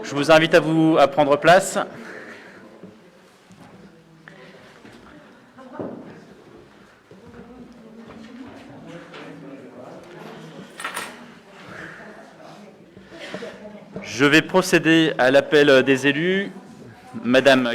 Je vous invite à prendre place. Je vais procéder à l'appel des élus. Madame.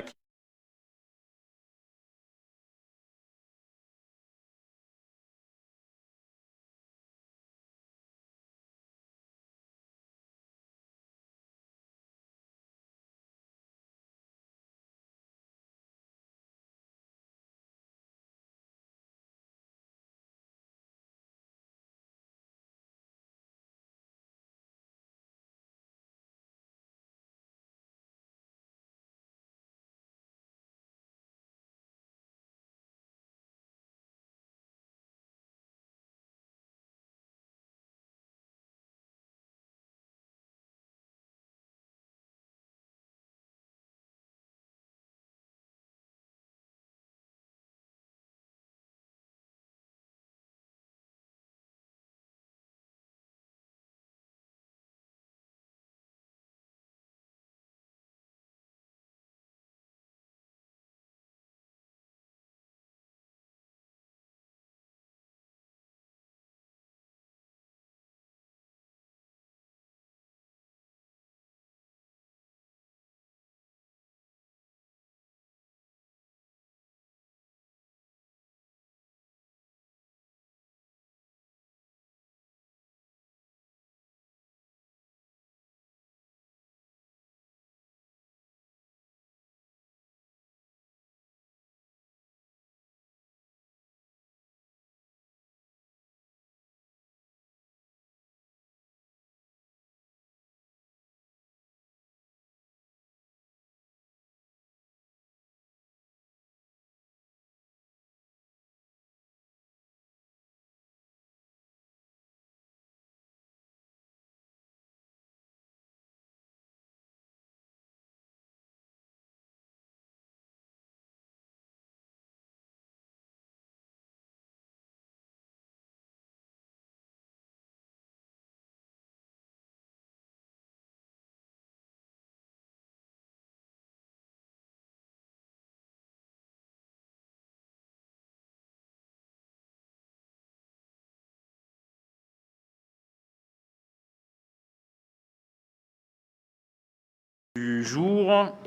Du jour.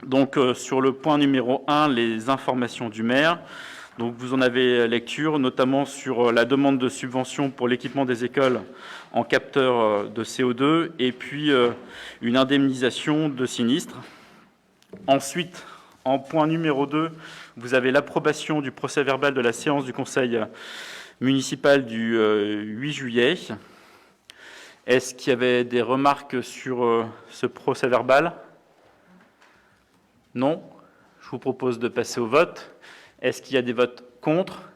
Donc, sur le point numéro 1, les informations du maire. Donc, vous en avez lecture, notamment sur la demande de subvention pour l'équipement des écoles en capteur de CO2 et puis une indemnisation de sinistre. Ensuite, en point numéro 2, vous avez l'approbation du procès-verbal de la séance du conseil municipal du 8 juillet. Est-ce qu'il y avait des remarques sur ce procès-verbal? Non. Je vous propose de passer au vote. Est-ce qu'il y a des votes contre?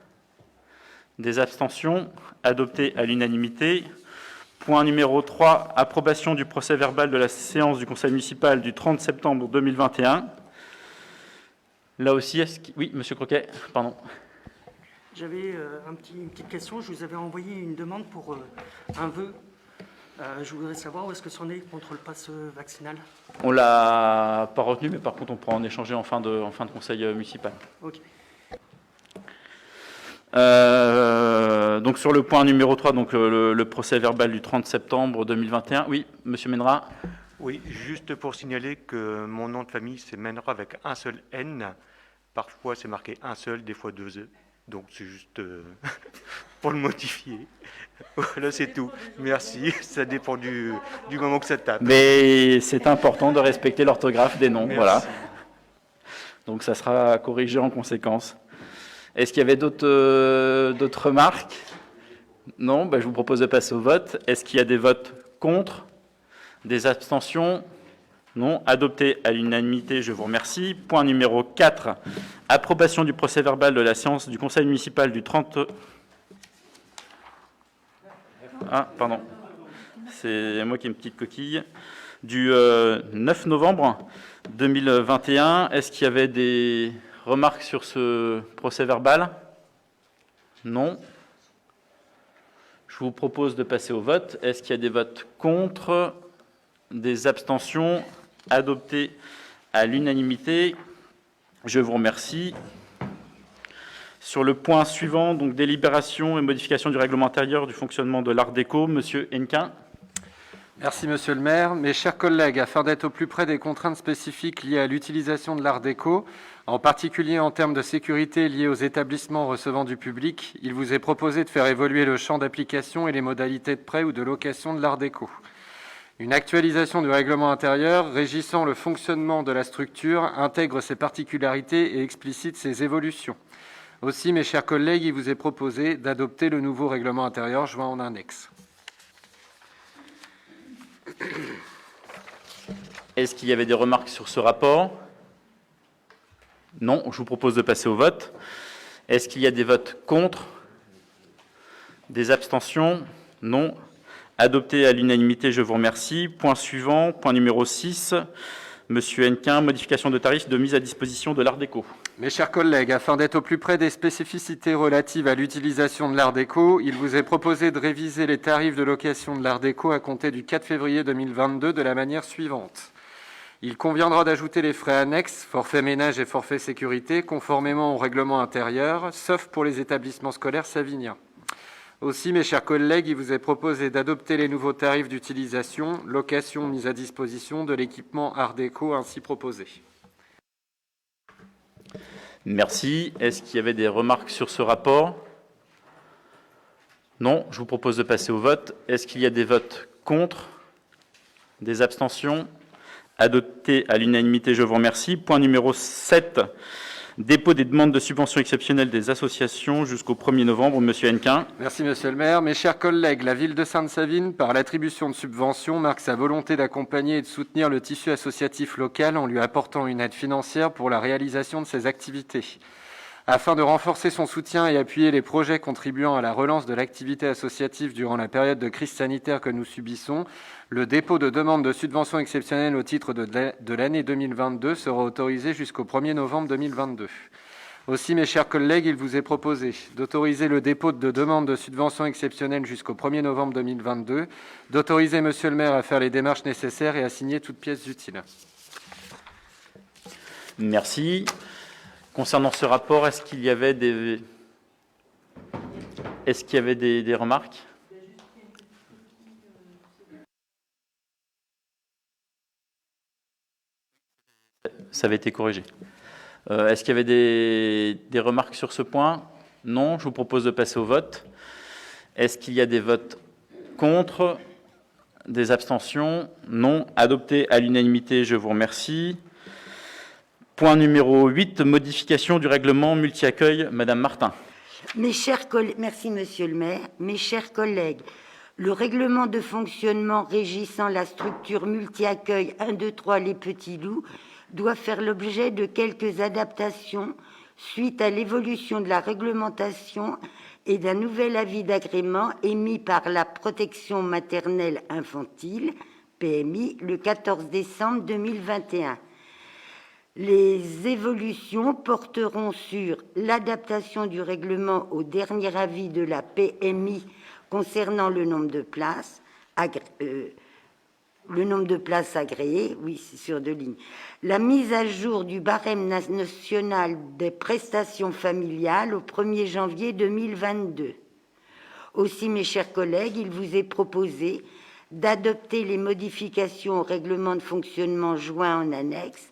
Des abstentions? Adopté à l'unanimité. Point numéro 3, approbation du procès-verbal de la séance du conseil municipal du 30 septembre 2021. Là aussi, oui, monsieur Croquet, pardon. J'avais une petite question. Je vous avais envoyé une demande pour un vœu. Je voudrais savoir où est-ce que c'en est contre le pass vaccinal. On ne l'a pas retenu, mais par contre, on pourra en échanger en fin de conseil municipal. Ok. Donc sur le point numéro 3, donc le procès-verbal du 30 septembre 2021. Oui, monsieur Ménera. Oui, juste pour signaler que mon nom de famille, c'est Ménera avec un seul N. Parfois, c'est marqué un seul, des fois deux E. Donc, c'est juste pour le modifier. Voilà, c'est tout. Merci. Ça dépend du moment que ça tape. Mais c'est important de respecter l'orthographe des noms. Merci. Voilà. Donc, ça sera corrigé en conséquence. Est-ce qu'il y avait d'autres remarques? Non, je vous propose de passer au vote. Est-ce qu'il y a des votes contre? Des abstentions? Non. Adopté à l'unanimité, je vous remercie. Point numéro 4, approbation du procès-verbal de la séance du conseil municipal du 30... Ah, pardon. C'est moi qui ai une petite coquille. Du 9 novembre 2021. Est-ce qu'il y avait des remarques sur ce procès-verbal? Non. Je vous propose de passer au vote. Est-ce qu'il y a des votes contre? des abstentions, adopté à l'unanimité. Je vous remercie. Sur le point suivant, donc délibération et modification du règlement intérieur du fonctionnement de l'Art déco, Monsieur Hennequin. Merci, Monsieur le maire. Mes chers collègues, afin d'être au plus près des contraintes spécifiques liées à l'utilisation de l'Art déco, en particulier en termes de sécurité liés aux établissements recevant du public, il vous est proposé de faire évoluer le champ d'application et les modalités de prêt ou de location de l'Art déco. Une actualisation du règlement intérieur régissant le fonctionnement de la structure intègre ces particularités et explicite ces évolutions. Aussi, mes chers collègues, il vous est proposé d'adopter le nouveau règlement intérieur joint en annexe. Est-ce qu'il y avait des remarques sur ce rapport? Non, je vous propose de passer au vote. Est-ce qu'il y a des votes contre? Des abstentions? Non. Adopté à l'unanimité, je vous remercie. Point suivant, point numéro 6. Monsieur Hennequin, modification de tarifs de mise à disposition de l'Art déco. Mes chers collègues, afin d'être au plus près des spécificités relatives à l'utilisation de l'Art déco, il vous est proposé de réviser les tarifs de location de l'Art déco à compter du 4 février 2022 de la manière suivante. Il conviendra d'ajouter les frais annexes, forfait ménage et forfait sécurité, conformément au règlement intérieur, sauf pour les établissements scolaires saviniens. Aussi, mes chers collègues, il vous est proposé d'adopter les nouveaux tarifs d'utilisation, location, mise à disposition de l'équipement Art déco ainsi proposé. Merci. Est-ce qu'il y avait des remarques sur ce rapport? Non. Je vous propose de passer au vote. Est-ce qu'il y a des votes contre? Des abstentions? Adopté à l'unanimité, je vous remercie. Point numéro 7. Dépôt des demandes de subventions exceptionnelles des associations jusqu'au 1er novembre. Monsieur Hennequin. Merci, Monsieur le maire. Mes chers collègues, la ville de Sainte-Savine, par l'attribution de subventions, marque sa volonté d'accompagner et de soutenir le tissu associatif local en lui apportant une aide financière pour la réalisation de ses activités. Afin de renforcer son soutien et appuyer les projets contribuant à la relance de l'activité associative durant la période de crise sanitaire que nous subissons, le dépôt de demande de subvention exceptionnelle au titre de l'année 2022 sera autorisé jusqu'au 1er novembre 2022. Aussi, mes chers collègues, il vous est proposé d'autoriser le dépôt de demande de subvention exceptionnelle jusqu'au 1er novembre 2022, d'autoriser Monsieur le maire à faire les démarches nécessaires et à signer toutes pièces utiles. Merci. Concernant ce rapport, est-ce qu'il y avait des remarques? Ça avait été corrigé. Est-ce qu'il y avait des remarques sur ce point? Non. Je vous propose de passer au vote. Est-ce qu'il y a des votes contre? Des abstentions? Non. Adopté à l'unanimité, je vous remercie. Point numéro 8, modification du règlement multi-accueil. Madame Martin. Mes chers collègues, merci Monsieur le maire. Mes chers collègues, le règlement de fonctionnement régissant la structure multi-accueil 1, 2, 3 Les Petits Loups doit faire l'objet de quelques adaptations suite à l'évolution de la réglementation et d'un nouvel avis d'agrément émis par la protection maternelle infantile, PMI, le 14 décembre 2021. Les évolutions porteront sur l'adaptation du règlement au dernier avis de la PMI concernant le nombre de places, agréées, oui, c'est sur 2 lignes, la mise à jour du barème national des prestations familiales au 1er janvier 2022. Aussi, mes chers collègues, il vous est proposé d'adopter les modifications au règlement de fonctionnement joint en annexe,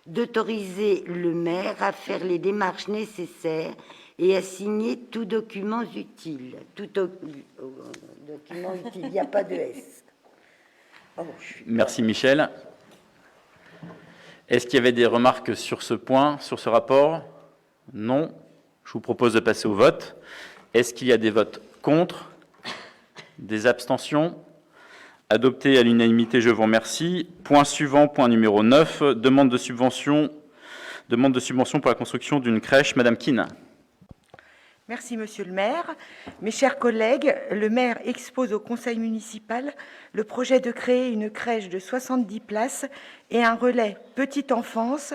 d'autoriser le maire à faire les démarches nécessaires et à signer tout document utile. Document utile, il n'y a pas de S. Oh, Merci Michel. Est-ce qu'il y avait des remarques sur ce point, sur ce rapport? Non. Je vous propose de passer au vote. Est-ce qu'il y a des votes contre? Des abstentions? Adopté à l'unanimité, je vous remercie. Point suivant, point numéro 9, demande de subvention pour la construction d'une crèche. Madame Keane. Merci, Monsieur le maire. Mes chers collègues, le maire expose au conseil municipal le projet de créer une crèche de 70 places et un relais petite enfance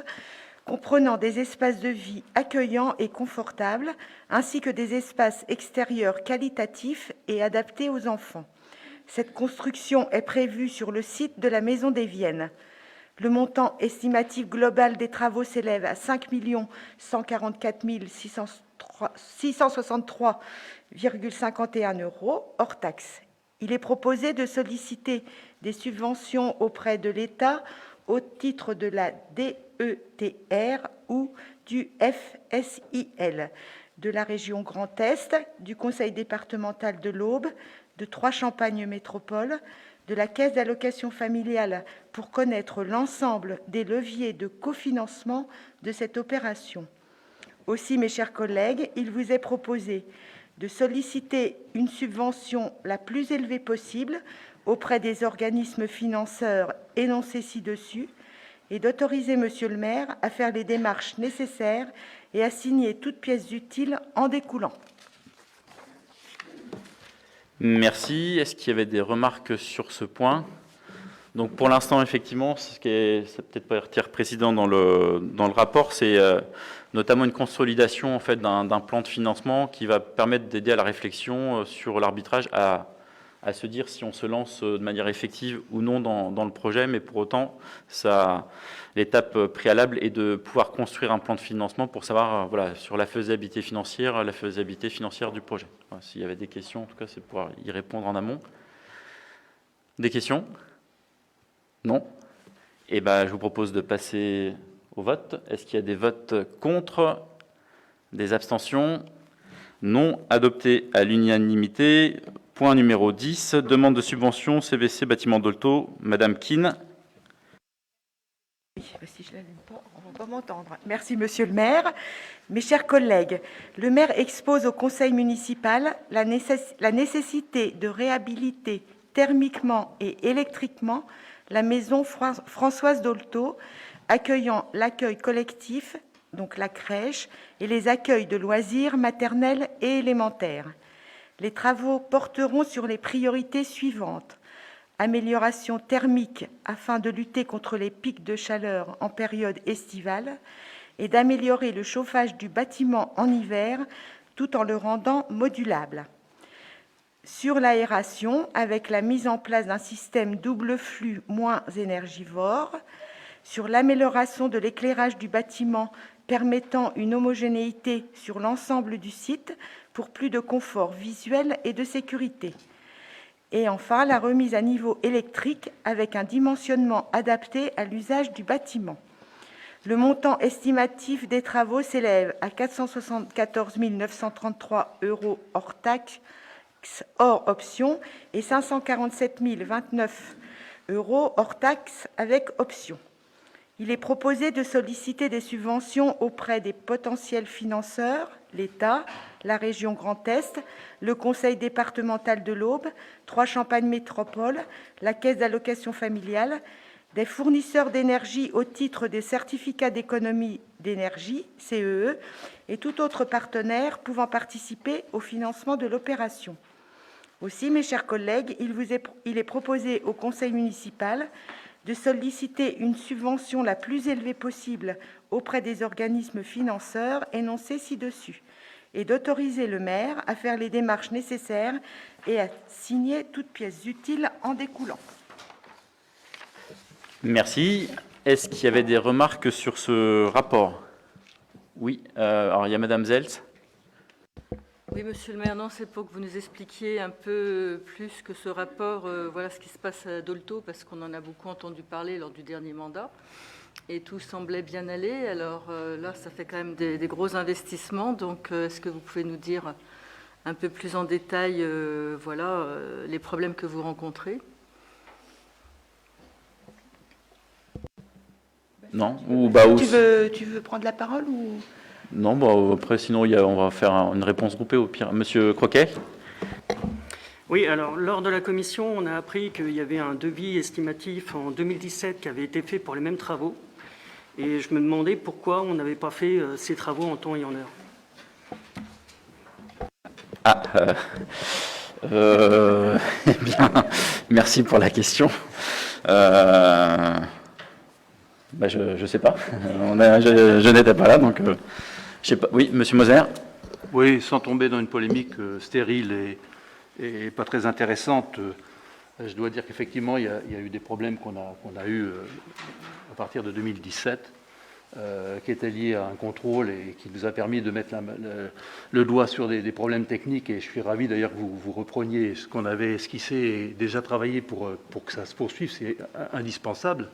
comprenant des espaces de vie accueillants et confortables, ainsi que des espaces extérieurs qualitatifs et adaptés aux enfants. Cette construction est prévue sur le site de la Maison des Viennes. Le montant estimatif global des travaux s'élève à 5 144 663,51 € hors taxes. Il est proposé de solliciter des subventions auprès de l'État au titre de la DETR ou du FSIL, de la région Grand Est, du Conseil départemental de l'Aube, de Troyes-Champagne Métropole, de la Caisse d'allocation familiale pour connaître l'ensemble des leviers de cofinancement de cette opération. Aussi, mes chers collègues, il vous est proposé de solliciter une subvention la plus élevée possible auprès des organismes financeurs énoncés ci-dessus et d'autoriser Monsieur le maire à faire les démarches nécessaires et à signer toute pièce utile en découlant. Merci. Est-ce qu'il y avait des remarques sur ce point? Donc pour l'instant, effectivement, ce qui est, ça peut-être pas être président dans le rapport, c'est notamment une consolidation en fait d'un plan de financement qui va permettre d'aider à la réflexion sur l'arbitrage, à se dire si on se lance de manière effective ou non dans le projet, mais pour autant, l'étape préalable est de pouvoir construire un plan de financement pour savoir voilà, sur la faisabilité financière du projet. Voilà, s'il y avait des questions, en tout cas, c'est pouvoir y répondre en amont. Des questions? Non? Eh bien, je vous propose de passer au vote. Est-ce qu'il y a des votes contre? Des abstentions? Non. Adopté à l'unanimité. Point numéro 10, demande de subvention CVC Bâtiment Dolto. Madame Keane. Oui, si je ne l'allume pas, on ne va pas m'entendre. Merci, Monsieur le maire. Mes chers collègues, le maire expose au conseil municipal la nécessité de réhabiliter thermiquement et électriquement la maison Françoise Dolto, accueillant l'accueil collectif, donc la crèche, et les accueils de loisirs maternels et élémentaires. Les travaux porteront sur les priorités suivantes. Amélioration thermique afin de lutter contre les pics de chaleur en période estivale et d'améliorer le chauffage du bâtiment en hiver tout en le rendant modulable. Sur l'aération, avec la mise en place d'un système double flux moins énergivore. Sur l'amélioration de l'éclairage du bâtiment permettant une homogénéité sur l'ensemble du site pour plus de confort visuel et de sécurité. Et enfin, la remise à niveau électrique avec un dimensionnement adapté à l'usage du bâtiment. Le montant estimatif des travaux s'élève à 474 933 € hors taxe, hors option, et 547 029 € hors taxe avec option. Il est proposé de solliciter des subventions auprès des potentiels financeurs, l'État, la région Grand Est, le Conseil départemental de l'Aube, Troyes-Champagne Métropole, la Caisse d'allocation familiale, des fournisseurs d'énergie au titre des certificats d'économie d'énergie, CEE, et tout autre partenaire pouvant participer au financement de l'opération. Aussi, mes chers collègues, il est proposé au Conseil municipal de solliciter une subvention la plus élevée possible auprès des organismes financeurs énoncés ci-dessus et d'autoriser le maire à faire les démarches nécessaires et à signer toutes pièces utiles en découlant. Merci. Est-ce qu'il y avait des remarques sur ce rapport? Oui. Alors, il y a Madame Zeltz. Oui, monsieur le maire, non, c'est pour que vous nous expliquiez un peu plus que ce rapport, voilà ce qui se passe à Dolto, parce qu'on en a beaucoup entendu parler lors du dernier mandat, et tout semblait bien aller. Alors là, ça fait quand même des gros investissements, donc est-ce que vous pouvez nous dire un peu plus en détail voilà, les problèmes que vous rencontrez? Non. Tu veux prendre la parole ou... Non, bon, après, sinon, on va faire une réponse groupée au pire. Monsieur Croquet? Oui, alors, lors de la commission, on a appris qu'il y avait un devis estimatif en 2017 qui avait été fait pour les mêmes travaux. Et je me demandais pourquoi on n'avait pas fait ces travaux en temps et en heure. Eh bien, merci pour la question. Je ne sais pas. Je n'étais pas là, donc je sais pas. Oui, Monsieur Moser. Oui, sans tomber dans une polémique stérile et pas très intéressante, Je dois dire qu'effectivement, il y a eu des problèmes qu'on a eus à partir de 2017, qui étaient liés à un contrôle et qui nous a permis de mettre le doigt sur des problèmes techniques. Et je suis ravi d'ailleurs que vous repreniez ce qu'on avait esquissé et déjà travaillé pour que ça se poursuive. C'est indispensable.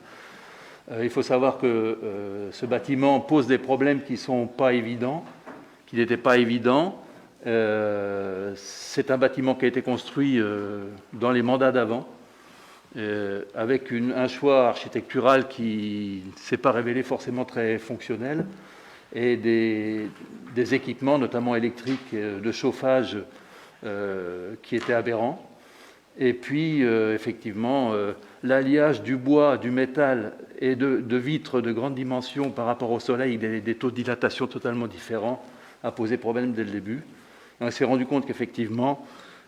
Il faut savoir que ce bâtiment pose des problèmes qui sont pas évidents, qui n'étaient pas évidents. C'est un bâtiment qui a été construit dans les mandats d'avant, avec un choix architectural qui ne s'est pas révélé forcément très fonctionnel, et des équipements, notamment électriques, de chauffage, qui étaient aberrants. Et puis, effectivement, l'alliage du bois, du métal et de vitres de grande dimension par rapport au soleil, des taux de dilatation totalement différents, a posé problème dès le début. On s'est rendu compte qu'effectivement,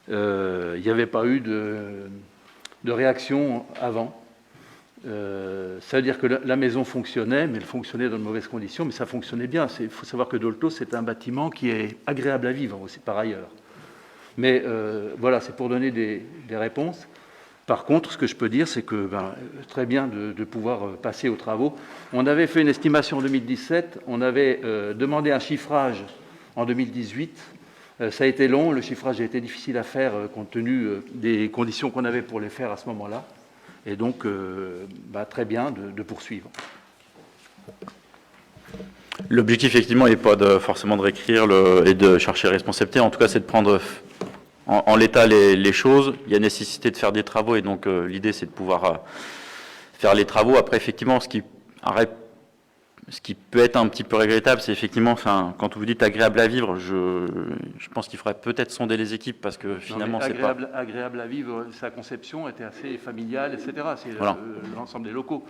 il n'y avait pas eu de réaction avant. Ça veut dire que la maison fonctionnait, mais elle fonctionnait dans de mauvaises conditions, mais ça fonctionnait bien. Il faut savoir que Dolto, c'est un bâtiment qui est agréable à vivre aussi, par ailleurs. Mais voilà, c'est pour donner des réponses. Par contre, ce que je peux dire, c'est que très bien de pouvoir passer aux travaux. On avait fait une estimation en 2017, on avait demandé un chiffrage en 2018. Ça a été long, le chiffrage a été difficile à faire compte tenu des conditions qu'on avait pour les faire à ce moment-là. Et donc, très bien de poursuivre. L'objectif, effectivement, n'est pas forcément de réécrire et de chercher responsabilité. En tout cas, c'est de prendre en l'état les choses. Il y a nécessité de faire des travaux et donc l'idée, c'est de pouvoir faire les travaux. Après, effectivement, ce qui peut être un petit peu regrettable, c'est effectivement, quand vous dites agréable à vivre, je pense qu'il faudrait peut-être sonder les équipes parce que finalement, c'est pas... Agréable à vivre, sa conception était assez familiale, etc. C'est voilà. L'ensemble des locaux.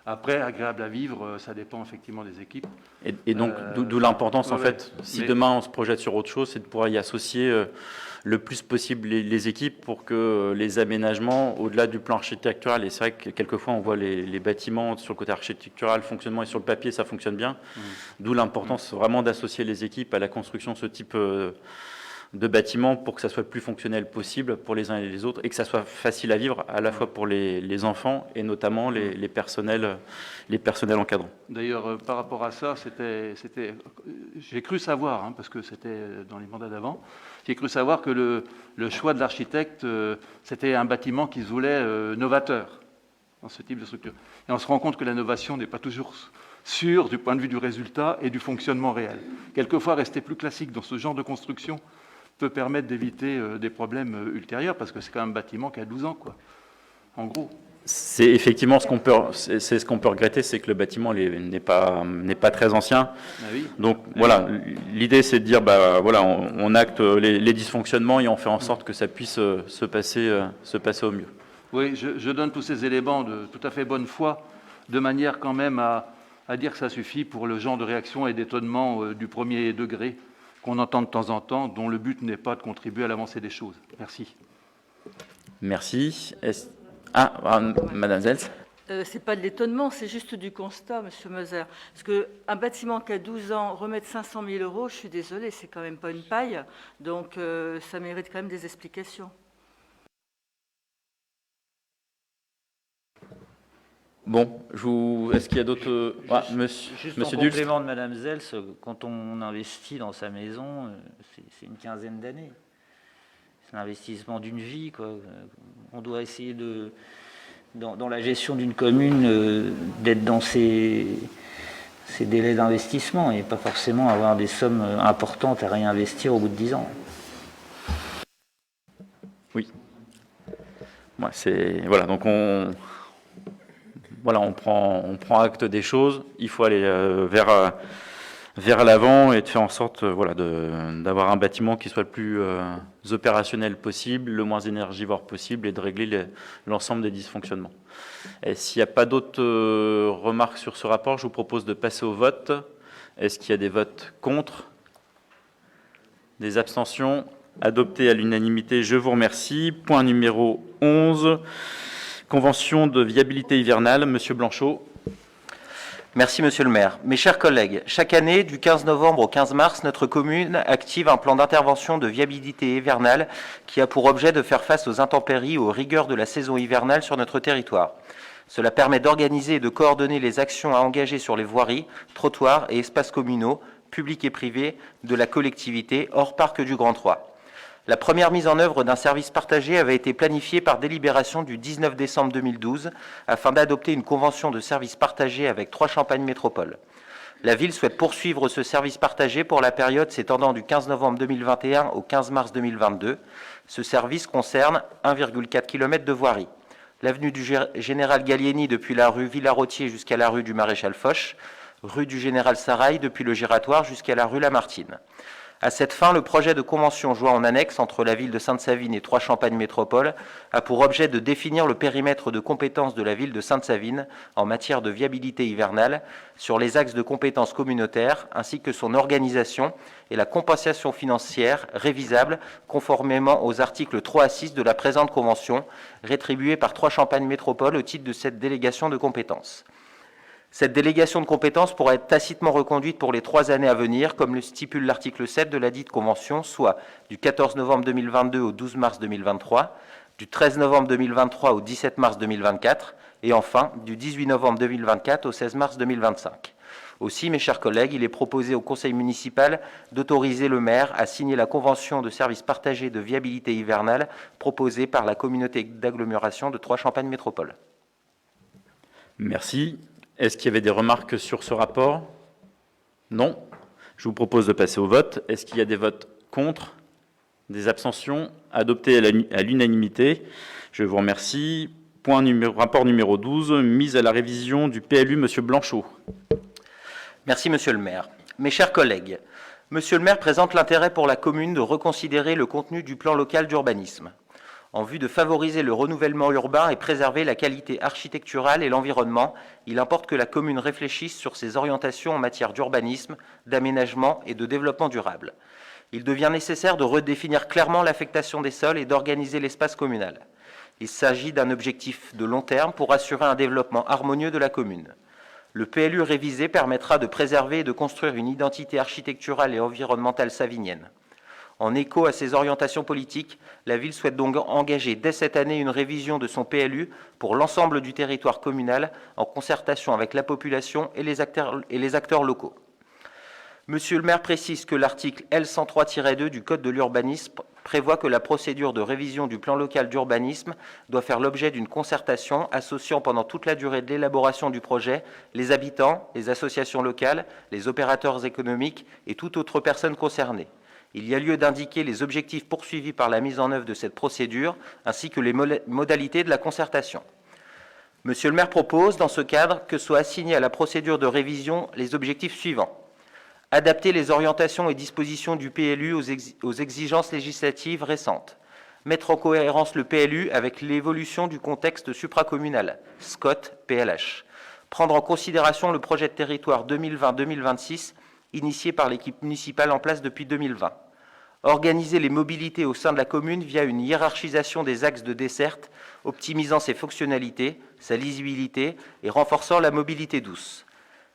Après, agréable à vivre, ça dépend effectivement des équipes. Et donc, d'où l'importance, en fait, si demain on se projette sur autre chose, c'est de pouvoir y associer le plus possible les équipes pour que les aménagements, au-delà du plan architectural, et c'est vrai que quelquefois on voit les bâtiments sur le côté architectural, fonctionnement, et sur le papier ça fonctionne bien, d'où l'importance vraiment d'associer les équipes à la construction de ce type de bâtiments pour que ça soit le plus fonctionnel possible pour les uns et les autres et que ça soit facile à vivre à la fois pour les enfants et notamment les personnels encadrants. D'ailleurs, par rapport à ça, j'ai cru savoir, parce que c'était dans les mandats d'avant, j'ai cru savoir que le choix de l'architecte, c'était un bâtiment qui se voulait novateur dans ce type de structure. Et on se rend compte que l'innovation n'est pas toujours sûre du point de vue du résultat et du fonctionnement réel. Quelquefois, rester plus classique dans ce genre de construction peut permettre d'éviter des problèmes ultérieurs, parce que c'est quand même un bâtiment qui a 12 ans, quoi, en gros. C'est effectivement ce qu'on peut regretter, c'est que le bâtiment n'est pas très ancien. Ah oui. Donc voilà, l'idée c'est de dire on acte les dysfonctionnements et on fait en sorte que ça puisse se passer au mieux. Oui, je donne tous ces éléments de tout à fait bonne foi, de manière quand même à dire que ça suffit pour le genre de réaction et d'étonnement du premier degré qu'on entend de temps en temps, dont le but n'est pas de contribuer à l'avancée des choses. Merci. Merci. Madame Zels. C'est pas de l'étonnement, c'est juste du constat, Monsieur Moser. Parce qu'un bâtiment qui a 12 ans, remettre 500 000 €, je suis désolée, c'est quand même pas une paille. Donc ça mérite quand même des explications. Bon, est-ce qu'il y a d'autres... Juste Monsieur en Dulst. complément de Madame Zels, quand on investit dans sa maison, c'est une quinzaine d'années. C'est l'investissement d'une vie, quoi. On doit essayer dans la gestion d'une commune, d'être dans ces délais d'investissement et pas forcément avoir des sommes importantes à réinvestir au bout de 10 ans. Oui. Voilà, donc on prend acte des choses. Il faut aller vers l'avant et de faire en sorte d'avoir un bâtiment qui soit le plus opérationnel possible, le moins énergivore possible et de régler l'ensemble des dysfonctionnements. Et s'il n'y a pas d'autres remarques sur ce rapport, je vous propose de passer au vote. Est-ce qu'il y a des votes contre? Des abstentions? Adopté à l'unanimité, je vous remercie. Point numéro 11. Convention de viabilité hivernale, Monsieur Blanchot. Merci, monsieur le maire. Mes chers collègues, chaque année, du 15 novembre au 15 mars, notre commune active un plan d'intervention de viabilité hivernale qui a pour objet de faire face aux intempéries et aux rigueurs de la saison hivernale sur notre territoire. Cela permet d'organiser et de coordonner les actions à engager sur les voiries, trottoirs et espaces communaux, publics et privés, de la collectivité, hors parc du Grand Troie. La première mise en œuvre d'un service partagé avait été planifiée par délibération du 19 décembre 2012 afin d'adopter une convention de service partagé avec 3 Champagne Métropole. La ville souhaite poursuivre ce service partagé pour la période s'étendant du 15 novembre 2021 au 15 mars 2022. Ce service concerne 1,4 km de voirie. L'avenue du Général Gallieni depuis la rue Villarotier jusqu'à la rue du Maréchal Foch, rue du Général Sarail depuis le Giratoire jusqu'à la rue Lamartine. À cette fin, le projet de convention joint en annexe entre la ville de Sainte-Savine et 3 Champagne Métropole a pour objet de définir le périmètre de compétences de la ville de Sainte-Savine en matière de viabilité hivernale sur les axes de compétences communautaires ainsi que son organisation et la compensation financière révisable conformément aux articles 3 à 6 de la présente convention, rétribuée par 3 Champagne Métropole au titre de cette délégation de compétences. Cette délégation de compétences pourra être tacitement reconduite pour les 3 années à venir, comme le stipule l'article 7 de la dite convention, soit du 14 novembre 2022 au 12 mars 2023, du 13 novembre 2023 au 17 mars 2024, et enfin du 18 novembre 2024 au 16 mars 2025. Aussi, mes chers collègues, il est proposé au conseil municipal d'autoriser le maire à signer la convention de service partagé de viabilité hivernale proposée par la communauté d'agglomération de 3 Champagne Métropole. Merci. Est-ce qu'il y avait des remarques sur ce rapport? Non. Je vous propose de passer au vote. Est-ce qu'il y a des votes contre? Des abstentions? Adopté à l'unanimité. Je vous remercie. Rapport numéro 12, mise à la révision du PLU, Monsieur Blanchot. Merci, monsieur le maire. Mes chers collègues, monsieur le maire présente l'intérêt pour la commune de reconsidérer le contenu du plan local d'urbanisme. En vue de favoriser le renouvellement urbain et préserver la qualité architecturale et l'environnement, il importe que la commune réfléchisse sur ses orientations en matière d'urbanisme, d'aménagement et de développement durable. Il devient nécessaire de redéfinir clairement l'affectation des sols et d'organiser l'espace communal. Il s'agit d'un objectif de long terme pour assurer un développement harmonieux de la commune. Le PLU révisé permettra de préserver et de construire une identité architecturale et environnementale savinienne. En écho à ces orientations politiques, la ville souhaite donc engager dès cette année une révision de son PLU pour l'ensemble du territoire communal en concertation avec la population et les acteurs locaux. Monsieur le maire précise que l'article L103-2 du Code de l'urbanisme prévoit que la procédure de révision du plan local d'urbanisme doit faire l'objet d'une concertation associant pendant toute la durée de l'élaboration du projet les habitants, les associations locales, les opérateurs économiques et toute autre personne concernée. Il y a lieu d'indiquer les objectifs poursuivis par la mise en œuvre de cette procédure, ainsi que les modalités de la concertation. Monsieur le maire propose, dans ce cadre, que soient assignés à la procédure de révision les objectifs suivants. Adapter les orientations et dispositions du PLU aux exigences législatives récentes. Mettre en cohérence le PLU avec l'évolution du contexte supracommunal, SCOT, PLH. Prendre en considération le projet de territoire 2020-2026, initié par l'équipe municipale en place depuis 2020. Organiser les mobilités au sein de la commune via une hiérarchisation des axes de desserte, optimisant ses fonctionnalités, sa lisibilité et renforçant la mobilité douce.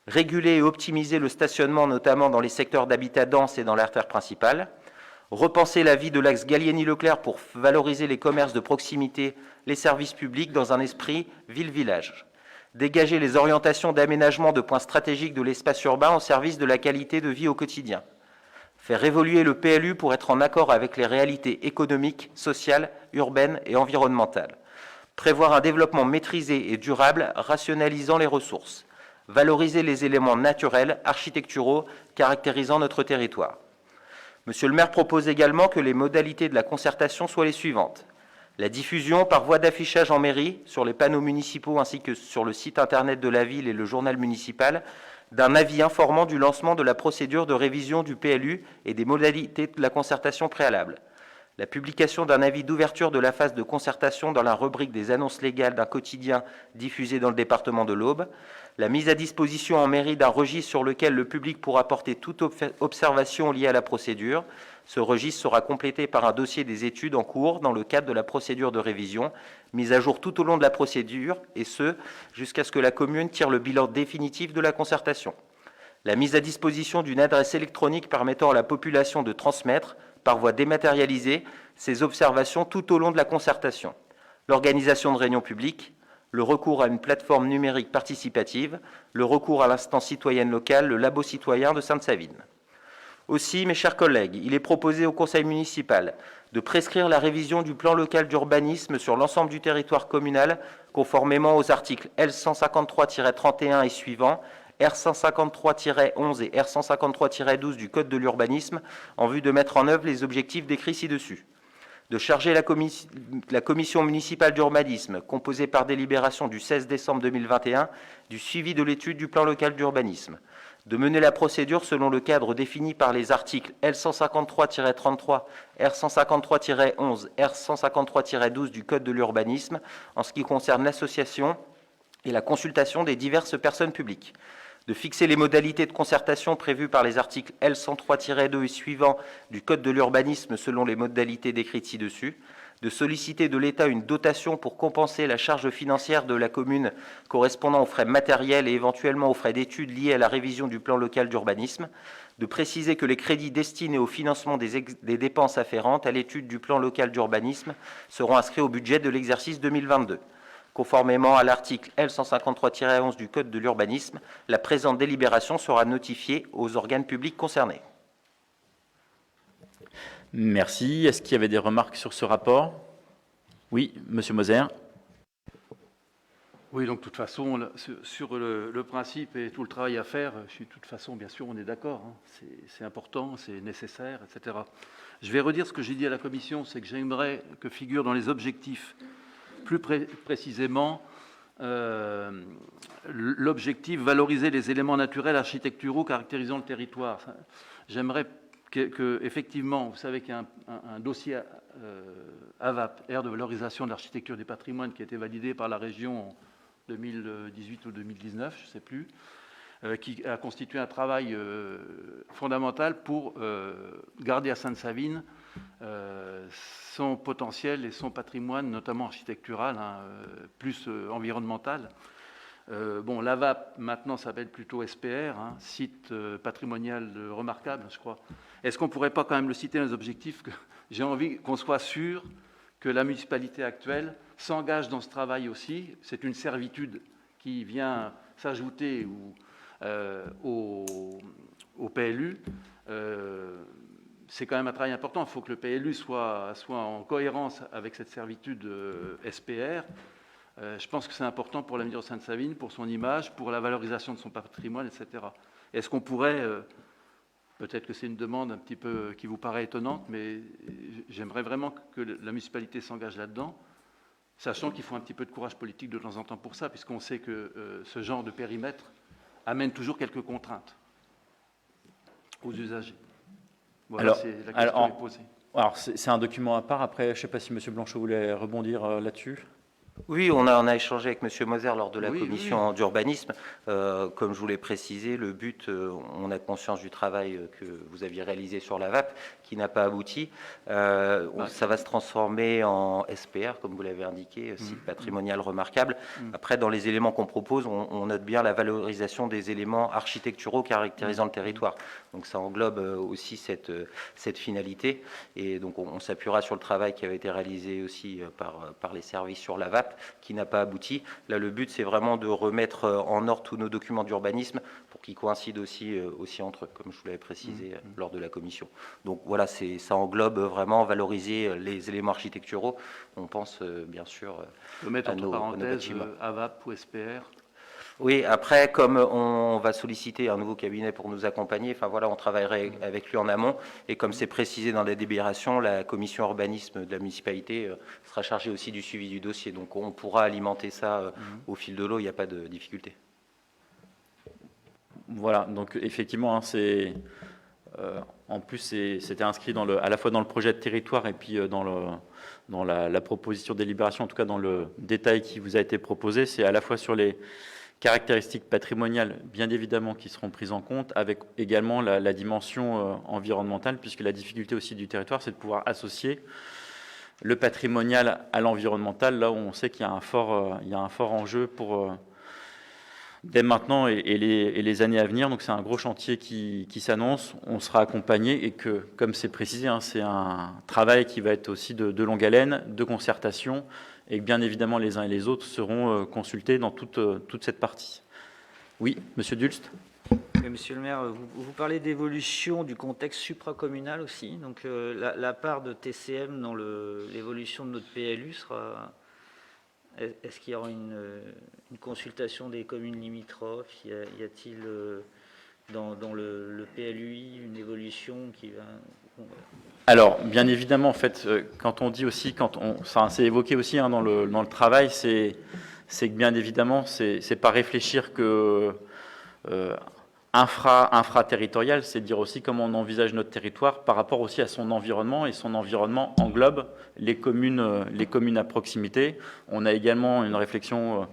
Réguler et optimiser le stationnement, notamment dans les secteurs d'habitat dense et dans l'artère principale. Repenser la vie de l'axe Gallieni-Leclerc pour valoriser les commerces de proximité, les services publics dans un esprit ville-village. Dégager les orientations d'aménagement de points stratégiques de l'espace urbain au service de la qualité de vie au quotidien. Faire évoluer le PLU pour être en accord avec les réalités économiques, sociales, urbaines et environnementales. Prévoir un développement maîtrisé et durable, rationalisant les ressources. Valoriser les éléments naturels, architecturaux, caractérisant notre territoire. Monsieur le maire propose également que les modalités de la concertation soient les suivantes. La diffusion par voie d'affichage en mairie, sur les panneaux municipaux ainsi que sur le site internet de la ville et le journal municipal, d'un avis informant du lancement de la procédure de révision du PLU et des modalités de la concertation préalable. la publication d'un avis d'ouverture de la phase de concertation dans la rubrique des annonces légales d'un quotidien diffusé dans le département de l'Aube, la mise à disposition en mairie d'un registre sur lequel le public pourra porter toute observation liée à la procédure. Ce registre sera complété par un dossier des études en cours dans le cadre de la procédure de révision, mise à jour tout au long de la procédure, et ce, jusqu'à ce que la commune tire le bilan définitif de la concertation. La mise à disposition d'une adresse électronique permettant à la population de transmettre, par voie dématérialisée, ses observations tout au long de la concertation. L'organisation de réunions publiques, le recours à une plateforme numérique participative, le recours à l'instance citoyenne locale, le labo citoyen de Sainte-Savine. Aussi, mes chers collègues, il est proposé au conseil municipal de prescrire la révision du plan local d'urbanisme sur l'ensemble du territoire communal, conformément aux articles L153-31 et suivants, R153-11 et R153-12 du Code de l'urbanisme, en vue de mettre en œuvre les objectifs décrits ci-dessus. De charger la commission municipale d'urbanisme, composée par délibération du 16 décembre 2021, du suivi de l'étude du plan local d'urbanisme. De mener la procédure selon le cadre défini par les articles L153-33, R153-11, R153-12 du Code de l'urbanisme, en ce qui concerne l'association et la consultation des diverses personnes publiques. De fixer les modalités de concertation prévues par les articles L103-2 et suivants du Code de l'urbanisme selon les modalités décrites ci-dessus, de solliciter de l'État une dotation pour compenser la charge financière de la commune correspondant aux frais matériels et éventuellement aux frais d'études liés à la révision du plan local d'urbanisme, de préciser que les crédits destinés au financement des dépenses afférentes à l'étude du plan local d'urbanisme seront inscrits au budget de l'exercice 2022. Conformément à l'article L153-11 du Code de l'urbanisme, la présente délibération sera notifiée aux organes publics concernés. Merci. Est-ce qu'il y avait des remarques sur ce rapport? Oui, Monsieur Moser. Oui, donc de toute façon, sur le principe et tout le travail à faire, de toute façon, bien sûr, on est d'accord. Hein, c'est important, c'est nécessaire, etc. Je vais redire ce que j'ai dit à la commission, c'est que j'aimerais que figure dans les objectifs plus précisément, l'objectif valoriser les éléments naturels architecturaux caractérisant le territoire. J'aimerais que effectivement, vous savez qu'il y a un dossier AVAP, aire de valorisation de l'architecture du patrimoine, qui a été validé par la région en 2018 ou 2019, je ne sais plus, qui a constitué un travail fondamental pour garder à Sainte-Savine son potentiel et son patrimoine, notamment architectural, hein, plus environnemental. Bon, l'AVAP, maintenant, s'appelle plutôt SPR, hein, site patrimonial remarquable, je crois. Est-ce qu'on ne pourrait pas quand même le citer dans les objectifs? J'ai envie qu'on soit sûr que la municipalité actuelle s'engage dans ce travail aussi. C'est une servitude qui vient s'ajouter au PLU. C'est quand même un travail important. Il faut que le PLU soit en cohérence avec cette servitude SPR. Je pense que c'est important pour l'avenir de Sainte-Savine, pour son image, pour la valorisation de son patrimoine, etc. Est-ce qu'on pourrait, peut-être que c'est une demande un petit peu qui vous paraît étonnante, mais j'aimerais vraiment que la municipalité s'engage là-dedans, sachant qu'il faut un petit peu de courage politique de temps en temps pour ça, puisqu'on sait que ce genre de périmètre amène toujours quelques contraintes aux usagers. Voilà, c'est la question est posée. Alors, c'est un document à part. Après, je ne sais pas si M. Blanchot voulait rebondir là-dessus. Oui, on a échangé avec M. Moser lors de la commission d'urbanisme. Comme je vous l'ai précisé, le but, on a conscience du travail que vous aviez réalisé sur la VAP, qui n'a pas abouti. Ça va se transformer en SPR, comme vous l'avez indiqué, site patrimonial remarquable. Après, dans les éléments qu'on propose, on note bien la valorisation des éléments architecturaux caractérisant le territoire. Donc ça englobe aussi cette finalité. Et donc on s'appuiera sur le travail qui avait été réalisé aussi par les services sur la VAP, qui n'a pas abouti. Là, le but, c'est vraiment de remettre en ordre tous nos documents d'urbanisme pour qu'ils coïncident aussi entre eux, comme je vous l'avais précisé lors de la commission. Donc voilà, ça englobe vraiment valoriser les éléments architecturaux. On pense bien sûr mettre à entre parenthèses AVAP ou SPR. Oui, après, comme on va solliciter un nouveau cabinet pour nous accompagner, enfin voilà, on travaillerait avec lui en amont. Et comme c'est précisé dans la délibération, la commission urbanisme de la municipalité sera chargée aussi du suivi du dossier. Donc on pourra alimenter ça au fil de l'eau, il n'y a pas de difficulté. Voilà, donc effectivement, hein, En plus, c'était inscrit à la fois dans le projet de territoire et puis dans la proposition de délibération, en tout cas dans le détail qui vous a été proposé. C'est à la fois sur les caractéristiques patrimoniales, bien évidemment, qui seront prises en compte, avec également la dimension environnementale, puisque la difficulté aussi du territoire, c'est de pouvoir associer le patrimonial à l'environnemental, là où on sait qu'il y a un fort enjeu pour dès maintenant et les années à venir. Donc c'est un gros chantier qui s'annonce. On sera accompagné et que, comme c'est précisé, c'est un travail qui va être aussi de longue haleine, de concertation, et que bien évidemment les uns et les autres seront consultés dans toute cette partie. Oui, Monsieur Dulst. Oui, Monsieur le maire, vous parlez d'évolution du contexte supracommunal aussi. Donc la part de TCM dans l'évolution de notre PLU sera... Est-ce qu'il y aura une consultation des communes limitrophes? Y a-t-il dans le PLUI une évolution qui va... Alors, bien évidemment, en fait, quand on dit aussi, ça s'est évoqué aussi dans le travail, c'est que bien évidemment, c'est pas réfléchir que infra-territorial, c'est dire aussi comment on envisage notre territoire par rapport aussi à son environnement, et son environnement englobe les communes à proximité. On a également une réflexion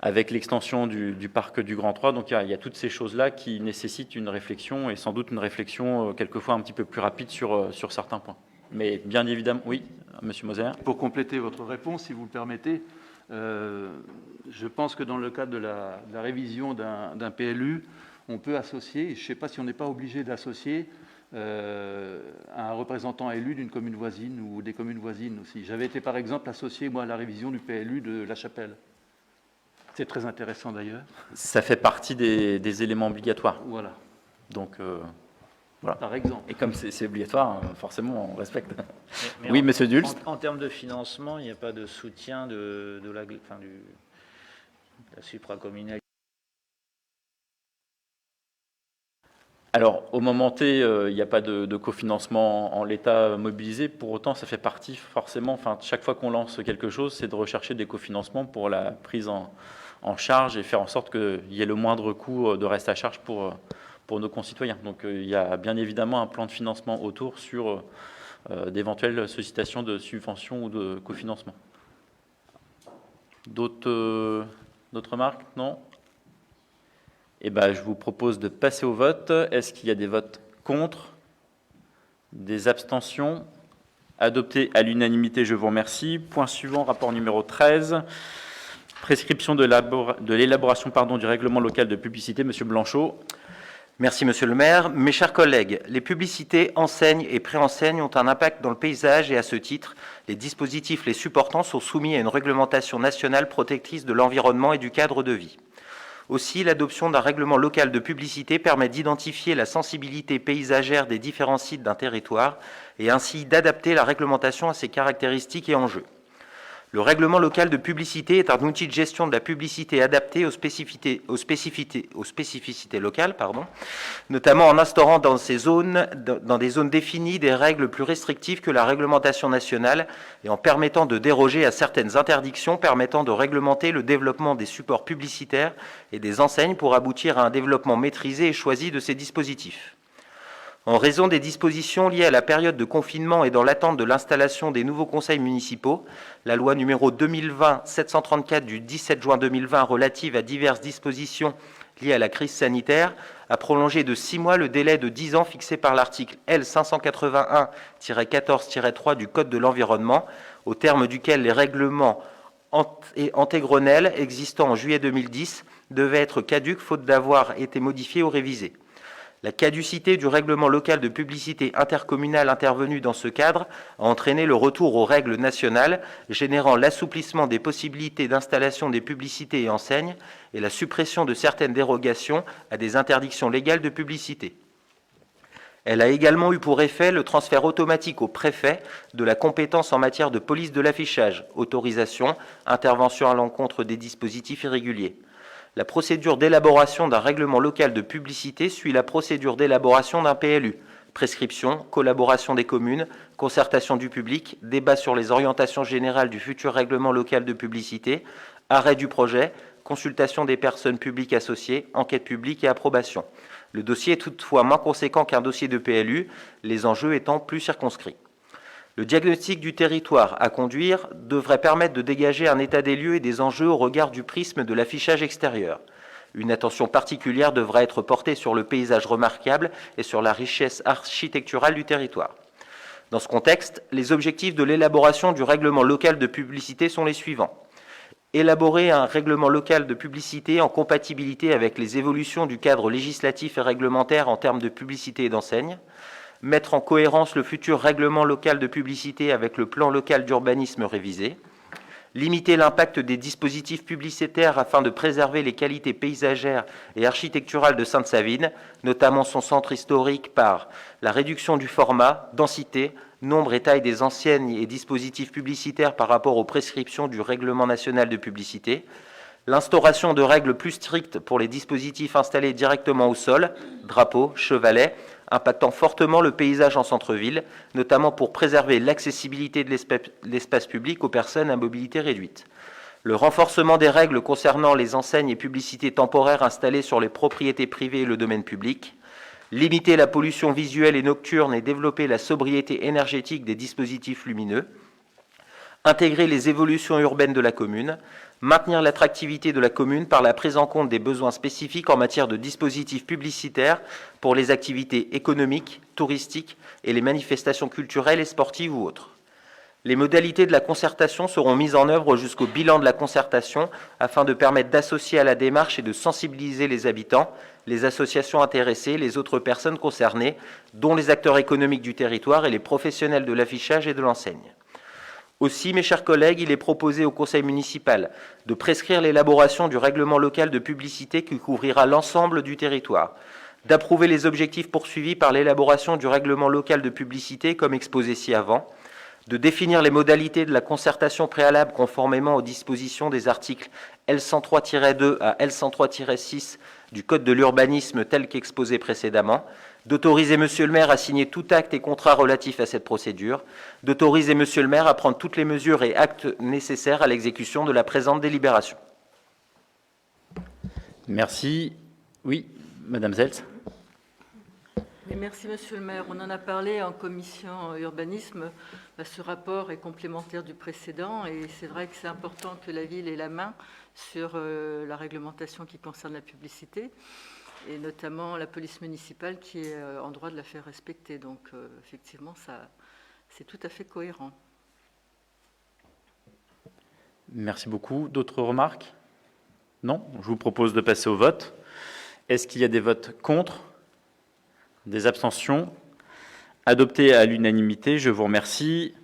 avec l'extension du parc du Grand 3, donc il y a toutes ces choses-là qui nécessitent une réflexion, et sans doute une réflexion quelquefois un petit peu plus rapide sur certains points. Mais bien évidemment, oui, Monsieur Moser. Pour compléter votre réponse, si vous le permettez, je pense que dans le cadre de la révision d'un PLU, on peut associer, je ne sais pas si on n'est pas obligé d'associer un représentant élu d'une commune voisine ou des communes voisines aussi. J'avais été par exemple associé, moi, à la révision du PLU de La Chapelle. C'est très intéressant d'ailleurs. Ça fait partie des éléments obligatoires. Voilà. Donc, voilà. Par exemple. Et comme c'est obligatoire, forcément, on respecte. Mais oui, Monsieur Dulst. En termes de financement, il n'y a pas de soutien de la supracommunalité. Alors, au moment T, il n'y a pas de cofinancement en l'état mobilisé. Pour autant, ça fait partie forcément, chaque fois qu'on lance quelque chose, c'est de rechercher des cofinancements pour la prise en charge et faire en sorte qu'il y ait le moindre coût de reste à charge pour nos concitoyens. Donc, il y a bien évidemment un plan de financement autour sur d'éventuelles sollicitations de subventions ou de cofinancement. D'autres remarques? Non? Eh bien, je vous propose de passer au vote. Est-ce qu'il y a des votes contre? Des abstentions? Adopté à l'unanimité, je vous remercie. Point suivant, rapport numéro 13. Prescription de l'élaboration du règlement local de publicité. Monsieur Blanchot. Merci, Monsieur le maire. Mes chers collègues, les publicités, enseignes et préenseignes ont un impact dans le paysage et à ce titre, les dispositifs les supportant sont soumis à une réglementation nationale protectrice de l'environnement et du cadre de vie. Aussi, l'adoption d'un règlement local de publicité permet d'identifier la sensibilité paysagère des différents sites d'un territoire et ainsi d'adapter la réglementation à ses caractéristiques et enjeux. Le règlement local de publicité est un outil de gestion de la publicité adapté aux spécificités locales, notamment en instaurant dans des zones définies des règles plus restrictives que la réglementation nationale et en permettant de déroger à certaines interdictions permettant de réglementer le développement des supports publicitaires et des enseignes pour aboutir à un développement maîtrisé et choisi de ces dispositifs. En raison des dispositions liées à la période de confinement et dans l'attente de l'installation des nouveaux conseils municipaux, la loi numéro 2020-734 du 17 juin 2020 relative à diverses dispositions liées à la crise sanitaire a prolongé de 6 mois le délai de 10 ans fixé par l'article L581-14-3 du Code de l'environnement, au terme duquel les règlements antégronnels existants en juillet 2010 devaient être caducs faute d'avoir été modifiés ou révisés. La caducité du règlement local de publicité intercommunale intervenu dans ce cadre a entraîné le retour aux règles nationales, générant l'assouplissement des possibilités d'installation des publicités et enseignes et la suppression de certaines dérogations à des interdictions légales de publicité. Elle a également eu pour effet le transfert automatique au préfet de la compétence en matière de police de l'affichage, autorisation, intervention à l'encontre des dispositifs irréguliers. La procédure d'élaboration d'un règlement local de publicité suit la procédure d'élaboration d'un PLU. Prescription, collaboration des communes, concertation du public, débat sur les orientations générales du futur règlement local de publicité, arrêt du projet, consultation des personnes publiques associées, enquête publique et approbation. Le dossier est toutefois moins conséquent qu'un dossier de PLU, les enjeux étant plus circonscrits. Le diagnostic du territoire à conduire devrait permettre de dégager un état des lieux et des enjeux au regard du prisme de l'affichage extérieur. Une attention particulière devra être portée sur le paysage remarquable et sur la richesse architecturale du territoire. Dans ce contexte, les objectifs de l'élaboration du règlement local de publicité sont les suivants. Élaborer un règlement local de publicité en compatibilité avec les évolutions du cadre législatif et réglementaire en termes de publicité et d'enseigne. Mettre en cohérence le futur règlement local de publicité avec le plan local d'urbanisme révisé. Limiter l'impact des dispositifs publicitaires afin de préserver les qualités paysagères et architecturales de Sainte-Savine, notamment son centre historique, par la réduction du format, densité, nombre et taille des enseignes et dispositifs publicitaires par rapport aux prescriptions du Règlement national de publicité, l'instauration de règles plus strictes pour les dispositifs installés directement au sol, drapeaux, chevalets, impactant fortement le paysage en centre-ville, notamment pour préserver l'accessibilité de l'espace public aux personnes à mobilité réduite. Le renforcement des règles concernant les enseignes et publicités temporaires installées sur les propriétés privées et le domaine public. Limiter la pollution visuelle et nocturne et développer la sobriété énergétique des dispositifs lumineux. Intégrer les évolutions urbaines de la commune. Maintenir l'attractivité de la commune par la prise en compte des besoins spécifiques en matière de dispositifs publicitaires pour les activités économiques, touristiques et les manifestations culturelles et sportives ou autres. Les modalités de la concertation seront mises en œuvre jusqu'au bilan de la concertation afin de permettre d'associer à la démarche et de sensibiliser les habitants, les associations intéressées, les autres personnes concernées, dont les acteurs économiques du territoire et les professionnels de l'affichage et de l'enseigne. Aussi, mes chers collègues, il est proposé au conseil municipal de prescrire l'élaboration du règlement local de publicité qui couvrira l'ensemble du territoire, d'approuver les objectifs poursuivis par l'élaboration du règlement local de publicité comme exposé ci-avant, de définir les modalités de la concertation préalable conformément aux dispositions des articles L103-2 à L103-6 du Code de l'urbanisme tel qu'exposé précédemment, d'autoriser Monsieur le maire à signer tout acte et contrat relatif à cette procédure, d'autoriser Monsieur le maire à prendre toutes les mesures et actes nécessaires à l'exécution de la présente délibération. Merci. Oui, Madame Zeltz. Oui, merci Monsieur le maire. On en a parlé en commission urbanisme. Ce rapport est complémentaire du précédent et c'est vrai que c'est important que la ville ait la main sur la réglementation qui concerne la publicité et notamment la police municipale qui est en droit de la faire respecter. Donc effectivement, c'est tout à fait cohérent. Merci beaucoup. D'autres remarques? Non? Je vous propose de passer au vote. Est-ce qu'il y a des votes contre? Des abstentions? Adopté à l'unanimité, je vous remercie.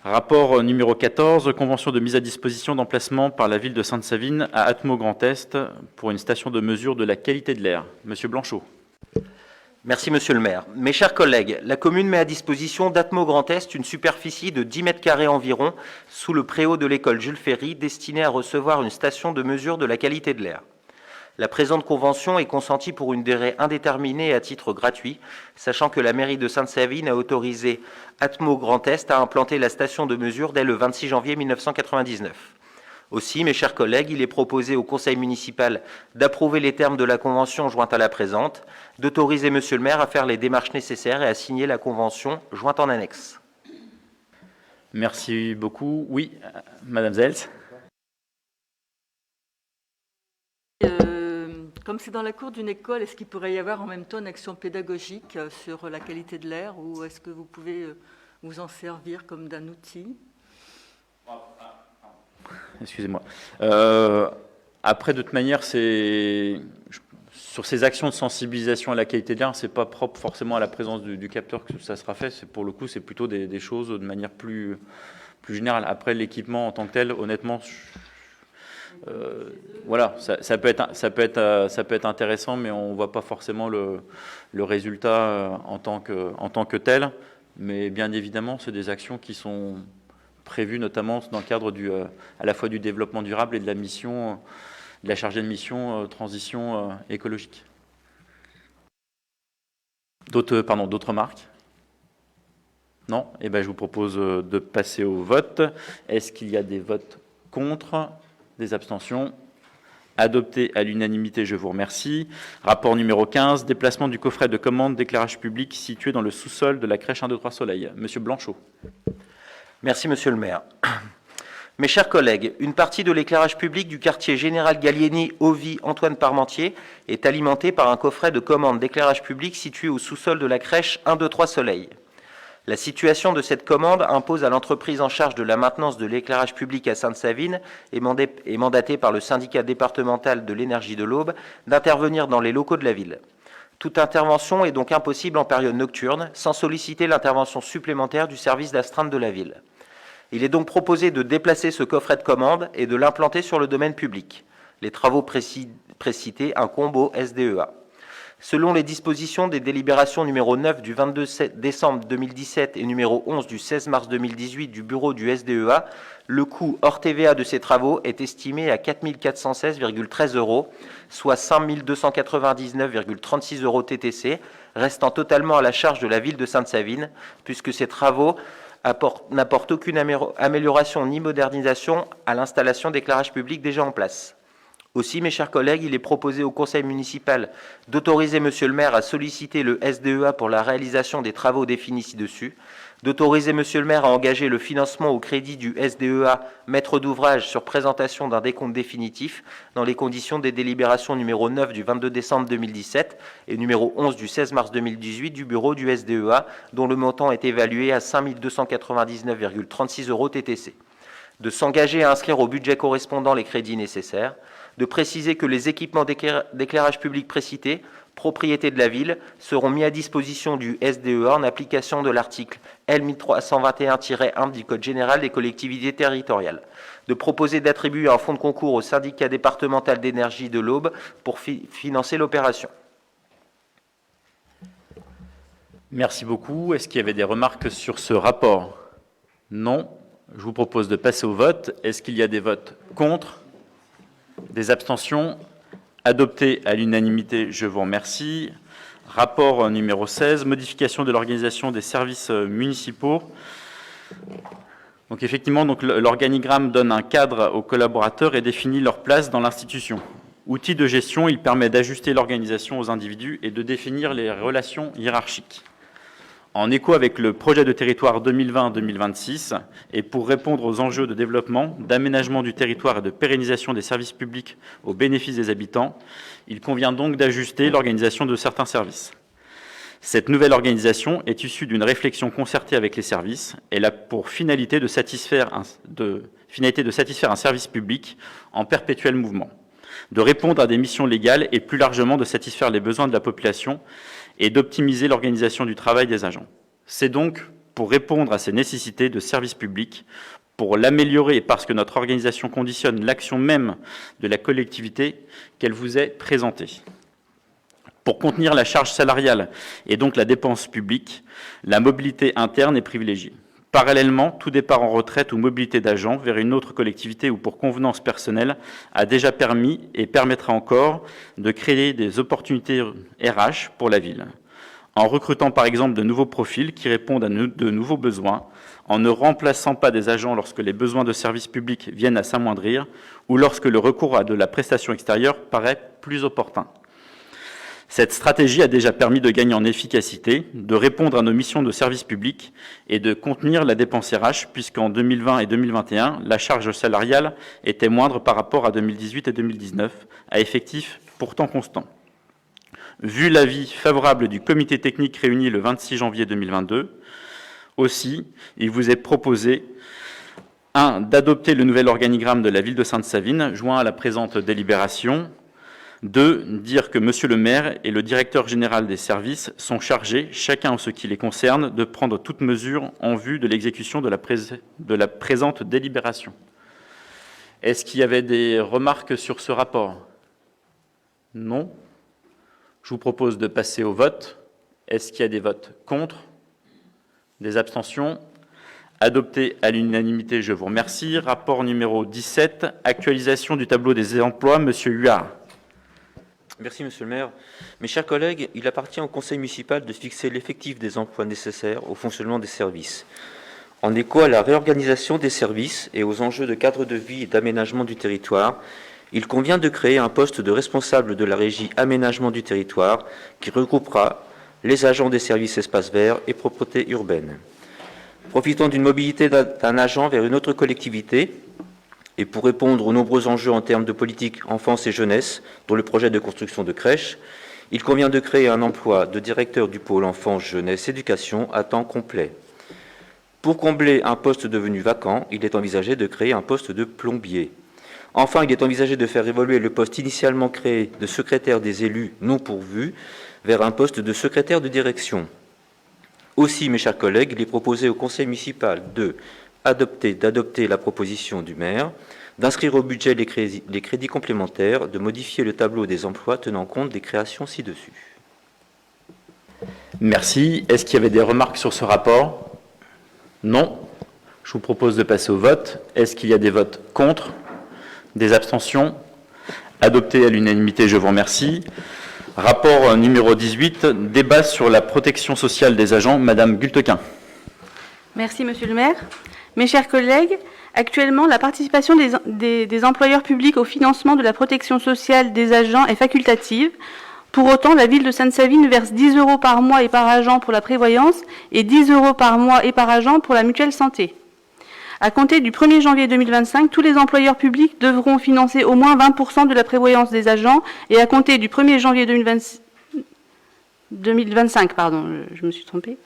Rapport numéro 14, convention de mise à disposition d'emplacement par la ville de Sainte-Savine à Atmo Grand Est pour une station de mesure de la qualité de l'air. Monsieur Blanchot. Merci Monsieur le maire. Mes chers collègues, la commune met à disposition d'Atmo Grand Est une superficie de 10 mètres carrés environ sous le préau de l'école Jules Ferry destinée à recevoir une station de mesure de la qualité de l'air. La présente convention est consentie pour une durée indéterminée et à titre gratuit, sachant que la mairie de Sainte-Savine a autorisé Atmo Grand Est à implanter la station de mesure dès le 26 janvier 1999. Aussi, mes chers collègues, il est proposé au conseil municipal d'approuver les termes de la convention jointe à la présente, d'autoriser Monsieur le maire à faire les démarches nécessaires et à signer la convention jointe en annexe. Merci beaucoup. Oui, Madame Zeltz. Comme c'est dans la cour d'une école, est-ce qu'il pourrait y avoir en même temps une action pédagogique sur la qualité de l'air ou est-ce que vous pouvez vous en servir comme d'un outil? Excusez-moi. Après, de toute manière, sur ces actions de sensibilisation à la qualité de l'air, ce n'est pas propre forcément à la présence du capteur que ça sera fait. Pour le coup, c'est plutôt des choses de manière plus générale. Après, l'équipement en tant que tel, honnêtement... voilà, ça peut être intéressant, mais on ne voit pas forcément le résultat en tant que tel. Mais bien évidemment, c'est des actions qui sont prévues notamment dans le cadre à la fois du développement durable et de la mission, de la chargée de mission transition écologique. D'autres remarques? Non? Eh bien, je vous propose de passer au vote. Est-ce qu'il y a des votes contre? Des abstentions? adopté à l'unanimité, je vous remercie. Rapport numéro 15, déplacement du coffret de commande d'éclairage public situé dans le sous-sol de la crèche 1, 2, 3 Soleil. Monsieur Blanchot. Merci, monsieur le maire. Mes chers collègues, une partie de l'éclairage public du quartier Général Gallieni, Ovie, Antoine Parmentier est alimentée par un coffret de commande d'éclairage public situé au sous-sol de la crèche 1, 2, 3 Soleil. La situation de cette commande impose à l'entreprise en charge de la maintenance de l'éclairage public à Sainte-Savine et mandatée par le syndicat départemental de l'énergie de l'Aube d'intervenir dans les locaux de la ville. Toute intervention est donc impossible en période nocturne, sans solliciter l'intervention supplémentaire du service d'astreinte de la ville. Il est donc proposé de déplacer ce coffret de commande et de l'implanter sur le domaine public. Les travaux précités incombent au SDEA. Selon les dispositions des délibérations numéro 9 du 22 décembre 2017 et numéro 11 du 16 mars 2018 du bureau du SDEA, le coût hors TVA de ces travaux est estimé à 4 416,13 €, soit 5 299,36 € TTC, restant totalement à la charge de la ville de Sainte-Savine, puisque ces travaux n'apportent aucune amélioration ni modernisation à l'installation d'éclairage public déjà en place. Aussi, mes chers collègues, il est proposé au conseil municipal d'autoriser monsieur le maire à solliciter le SDEA pour la réalisation des travaux définis ci-dessus, d'autoriser monsieur le maire à engager le financement au crédit du SDEA, maître d'ouvrage, sur présentation d'un décompte définitif, dans les conditions des délibérations numéro 9 du 22 décembre 2017 et numéro 11 du 16 mars 2018 du bureau du SDEA, dont le montant est évalué à 5 299,36 € TTC. De s'engager à inscrire au budget correspondant les crédits nécessaires, de préciser que les équipements d'éclairage public précités, propriété de la ville, seront mis à disposition du SDEA en application de l'article L. 1321-1 du Code général des collectivités territoriales, de proposer d'attribuer un fonds de concours au syndicat départemental d'énergie de l'Aube pour financer l'opération. Merci beaucoup. Est-ce qu'il y avait des remarques sur ce rapport? Non. Je vous propose de passer au vote. Est-ce qu'il y a des votes contre? Des abstentions? Adopté à l'unanimité, je vous remercie. Rapport numéro 16, modification de l'organisation des services municipaux. Donc effectivement, l'organigramme donne un cadre aux collaborateurs et définit leur place dans l'institution. Outil de gestion, il permet d'ajuster l'organisation aux individus et de définir les relations hiérarchiques. En écho avec le projet de territoire 2020-2026 et pour répondre aux enjeux de développement, d'aménagement du territoire et de pérennisation des services publics au bénéfice des habitants, il convient donc d'ajuster l'organisation de certains services. Cette nouvelle organisation est issue d'une réflexion concertée avec les services. Elle a pour finalité de satisfaire un service public en perpétuel mouvement, de répondre à des missions légales et plus largement de satisfaire les besoins de la population et d'optimiser l'organisation du travail des agents. C'est donc pour répondre à ces nécessités de service public, pour l'améliorer parce que notre organisation conditionne l'action même de la collectivité qu'elle vous est présentée. Pour contenir la charge salariale et donc la dépense publique, la mobilité interne est privilégiée. Parallèlement, tout départ en retraite ou mobilité d'agents vers une autre collectivité ou pour convenance personnelle a déjà permis et permettra encore de créer des opportunités RH pour la ville, en recrutant par exemple de nouveaux profils qui répondent à de nouveaux besoins, en ne remplaçant pas des agents lorsque les besoins de services publics viennent à s'amoindrir ou lorsque le recours à de la prestation extérieure paraît plus opportun. Cette stratégie a déjà permis de gagner en efficacité, de répondre à nos missions de service public et de contenir la dépense RH, puisqu'en 2020 et 2021, la charge salariale était moindre par rapport à 2018 et 2019, à effectifs pourtant constants. Vu l'avis favorable du comité technique réuni le 26 janvier 2022, aussi, il vous est proposé 1. D'adopter le nouvel organigramme de la ville de Sainte-Savine, joint à la présente délibération. 2. Dire que monsieur le maire et le directeur général des services sont chargés, chacun en ce qui les concerne, de prendre toute mesure en vue de l'exécution de la présente délibération. Est-ce qu'il y avait des remarques sur ce rapport? Non. Je vous propose de passer au vote. Est-ce qu'il y a des votes contre? Des abstentions? Adopté à l'unanimité, je vous remercie. Rapport numéro 17, actualisation du tableau des emplois, monsieur Huard. Merci, monsieur le maire. Mes chers collègues, il appartient au conseil municipal de fixer l'effectif des emplois nécessaires au fonctionnement des services. En écho à la réorganisation des services et aux enjeux de cadre de vie et d'aménagement du territoire, Il convient de créer un poste de responsable de la régie aménagement du territoire qui regroupera les agents des services espaces verts et propreté urbaine. Profitant d'une mobilité d'un agent vers une autre collectivité, et pour répondre aux nombreux enjeux en termes de politique enfance et jeunesse, dont le projet de construction de crèches, il convient de créer un emploi de directeur du pôle enfance, jeunesse, éducation à temps complet. Pour combler un poste devenu vacant, il est envisagé de créer un poste de plombier. Enfin, il est envisagé de faire évoluer le poste initialement créé de secrétaire des élus non pourvus vers un poste de secrétaire de direction. Aussi, mes chers collègues, il est proposé au conseil municipal d'adopter la proposition du maire, d'inscrire au budget les crédits complémentaires, de modifier le tableau des emplois tenant compte des créations ci-dessus. Merci. Est-ce qu'il y avait des remarques sur ce rapport? Non. Je vous propose de passer au vote. Est-ce qu'il y a des votes contre? Des abstentions? Adopté à l'unanimité, je vous remercie. Rapport numéro 18, débat sur la protection sociale des agents. Madame Gultequin. Merci, Monsieur le maire. Mes chers collègues, actuellement, la participation des employeurs publics au financement de la protection sociale des agents est facultative. Pour autant, la ville de Sainte-Savine verse 10 € par mois et par agent pour la prévoyance et 10 € par mois et par agent pour la mutuelle santé. À compter du 1er janvier 2025, tous les employeurs publics devront financer au moins 20% de la prévoyance des agents et à compter du 1er janvier 2025, je me suis trompée.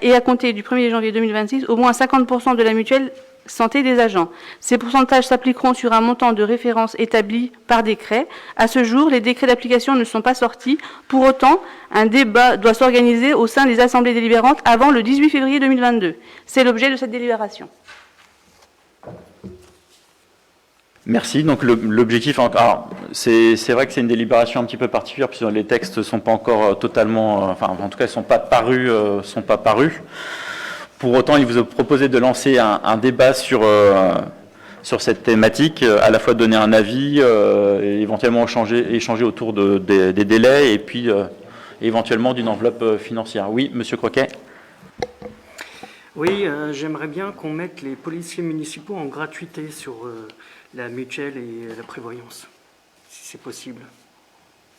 Et à compter du 1er janvier 2026, au moins 50% de la mutuelle santé des agents. Ces pourcentages s'appliqueront sur un montant de référence établi par décret. À ce jour, les décrets d'application ne sont pas sortis. Pour autant, un débat doit s'organiser au sein des assemblées délibérantes avant le 18 février 2022. C'est l'objet de cette délibération. Merci. Donc l'objectif, alors c'est vrai que c'est une délibération un petit peu particulière puisque les textes ne sont pas encore totalement, enfin en tout cas ils sont pas parus. Pour autant, il vous est proposé de lancer un débat sur cette thématique, à la fois donner un avis, et éventuellement échanger autour des délais et puis éventuellement d'une enveloppe financière. Oui, Monsieur Croquet. Oui, j'aimerais bien qu'on mette les policiers municipaux en gratuité sur la mutuelle et la prévoyance, si c'est possible.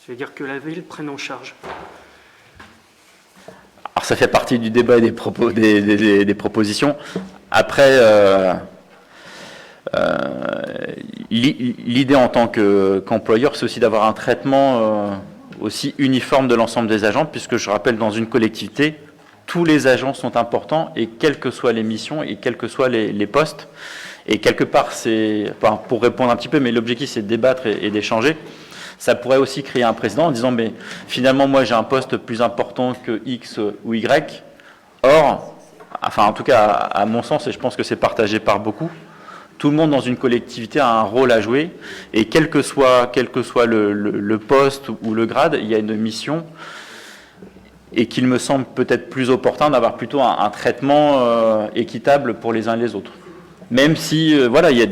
C'est-à-dire que la ville prenne en charge. Alors ça fait partie du débat et des propositions. Après, l'idée en tant qu'employeur, c'est aussi d'avoir un traitement aussi uniforme de l'ensemble des agents, puisque je rappelle, dans une collectivité, tous les agents sont importants, et quelles que soient les missions, et quels que soient les postes. Et quelque part, pour répondre un petit peu, mais l'objectif c'est de débattre et d'échanger. Ça pourrait aussi créer un précédent en disant, mais finalement, moi j'ai un poste plus important que X ou Y. Or, enfin en tout cas à mon sens, et je pense que c'est partagé par beaucoup, tout le monde dans une collectivité a un rôle à jouer, et quel que soit le poste ou le grade, il y a une mission, et qu'il me semble peut-être plus opportun d'avoir plutôt un traitement équitable pour les uns et les autres. Même si, voilà, il y a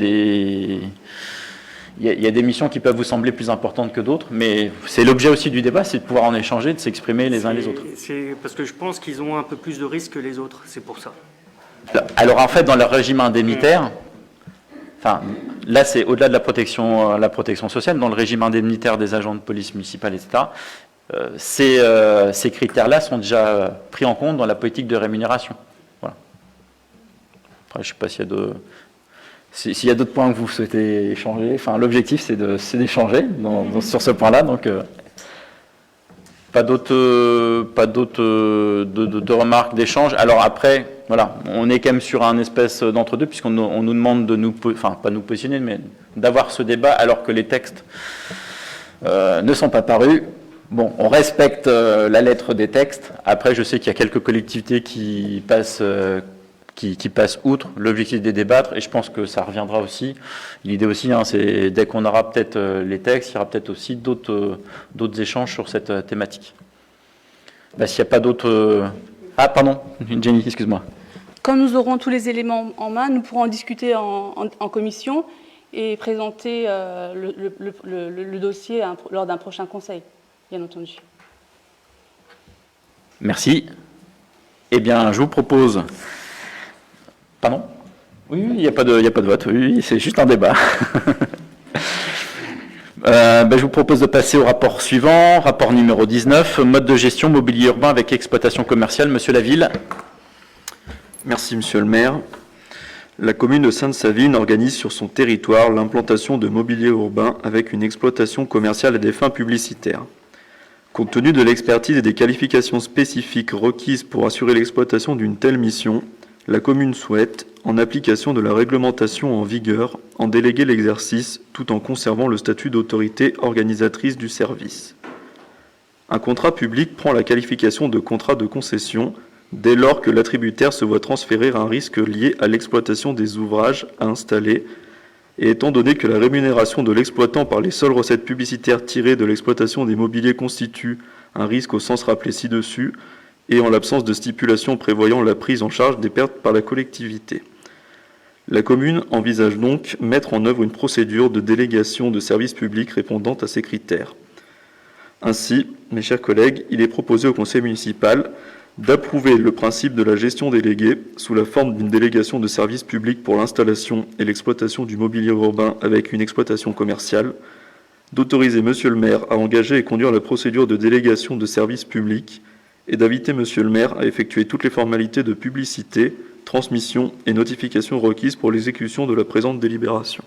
des missions qui peuvent vous sembler plus importantes que d'autres, mais c'est l'objet aussi du débat, c'est de pouvoir en échanger, de s'exprimer les uns les autres. C'est parce que je pense qu'ils ont un peu plus de risques que les autres, c'est pour ça. Alors en fait, dans leur régime indemnitaire, enfin, là c'est au-delà de la protection sociale, dans le régime indemnitaire des agents de police municipale, etc., ces critères-là sont déjà pris en compte dans la politique de rémunération. Voilà. Après, je ne sais pas s'il y a d'autres points que vous souhaitez échanger. Enfin, l'objectif, c'est d'échanger sur ce point-là. Donc, pas d'autres de remarques, d'échanges. Alors après, voilà, on est quand même sur un espèce d'entre-deux, puisqu'on nous demande de pas nous positionner, mais d'avoir ce débat alors que les textes ne sont pas parus. Bon, on respecte la lettre des textes. Après, je sais qu'il y a quelques collectivités qui passent outre l'objectif des débattre, et je pense que ça reviendra aussi. L'idée aussi, c'est dès qu'on aura peut-être les textes, il y aura peut-être aussi d'autres échanges sur cette thématique. S'il n'y a pas d'autres... Ah, pardon, Jenny, excuse-moi. Quand nous aurons tous les éléments en main, nous pourrons en discuter en commission et présenter le dossier lors d'un prochain conseil, bien entendu. Merci. Eh bien, je vous propose... Pardon ? Oui, il n'y a pas de vote. Oui, c'est juste un débat. Je vous propose de passer au rapport suivant, rapport numéro 19, mode de gestion mobilier urbain avec exploitation commerciale. Monsieur Laville. Merci, monsieur le maire. La commune de Sainte-Savine organise sur son territoire l'implantation de mobilier urbain avec une exploitation commerciale à des fins publicitaires. Compte tenu de l'expertise et des qualifications spécifiques requises pour assurer l'exploitation d'une telle mission, la commune souhaite, en application de la réglementation en vigueur, en déléguer l'exercice tout en conservant le statut d'autorité organisatrice du service. Un contrat public prend la qualification de contrat de concession dès lors que l'attributaire se voit transférer un risque lié à l'exploitation des ouvrages à installer, et étant donné que la rémunération de l'exploitant par les seules recettes publicitaires tirées de l'exploitation des mobiliers constitue un risque au sens rappelé ci-dessus, et en l'absence de stipulation prévoyant la prise en charge des pertes par la collectivité. La commune envisage donc mettre en œuvre une procédure de délégation de services publics répondant à ces critères. Ainsi, mes chers collègues, il est proposé au conseil municipal d'approuver le principe de la gestion déléguée sous la forme d'une délégation de services publics pour l'installation et l'exploitation du mobilier urbain avec une exploitation commerciale, d'autoriser monsieur le maire à engager et conduire la procédure de délégation de services publics et d'inviter monsieur le maire à effectuer toutes les formalités de publicité, transmission et notification requises pour l'exécution de la présente délibération.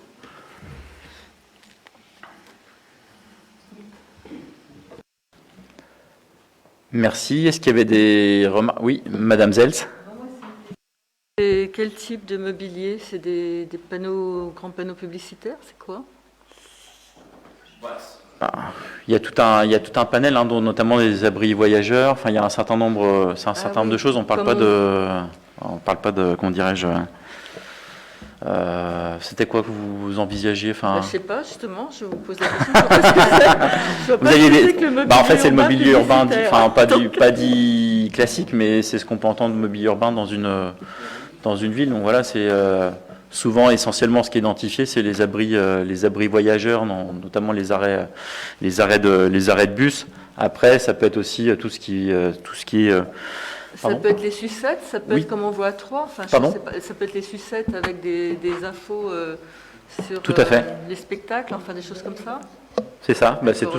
Merci. Est-ce qu'il y avait des remarques? Oui, Madame Zels. Et quel type de mobilier? C'est des panneaux, grands panneaux publicitaires? C'est quoi? Il y a tout un panel, hein, dont notamment les abris voyageurs. Enfin, il y a un certain nombre, nombre de choses. On parle pas de, comment dirais-je. C'était quoi que vous envisagiez? Je ne sais pas, justement, je vous pose la question. Vous aviez en fait, c'est le mobilier urbain, pas dit classique, mais c'est ce qu'on peut entendre de mobilier urbain dans une ville. Donc voilà, c'est souvent essentiellement ce qui est identifié, c'est les abris voyageurs, notamment les arrêts de bus. Après, ça peut être aussi tout ce qui est ça peut être les sucettes, ça peut être comme on voit à Troyes, enfin, ça peut être les sucettes avec des infos sur tout à fait. Les spectacles, enfin des choses comme ça. C'est ça, c'est tout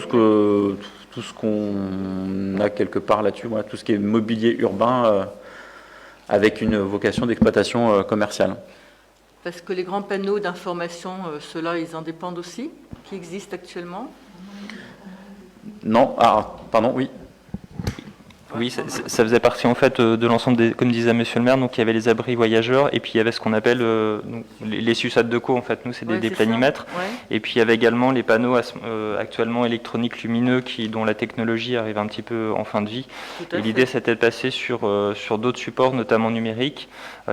ce qu'on a quelque part là-dessus, voilà, tout ce qui est mobilier urbain avec une vocation d'exploitation commerciale. Parce que les grands panneaux d'information, ceux-là, ils en dépendent aussi, qui existent actuellement? Non, pardon, oui. Oui, ça faisait partie en fait de l'ensemble des, comme disait Monsieur le maire, donc il y avait les abris voyageurs et puis il y avait ce qu'on appelle les sucettes de co, en fait nous c'est des planimètres, et puis il y avait également les panneaux actuellement électroniques lumineux dont la technologie arrive un petit peu en fin de vie, et l'idée c'était de passer sur d'autres supports, notamment numériques,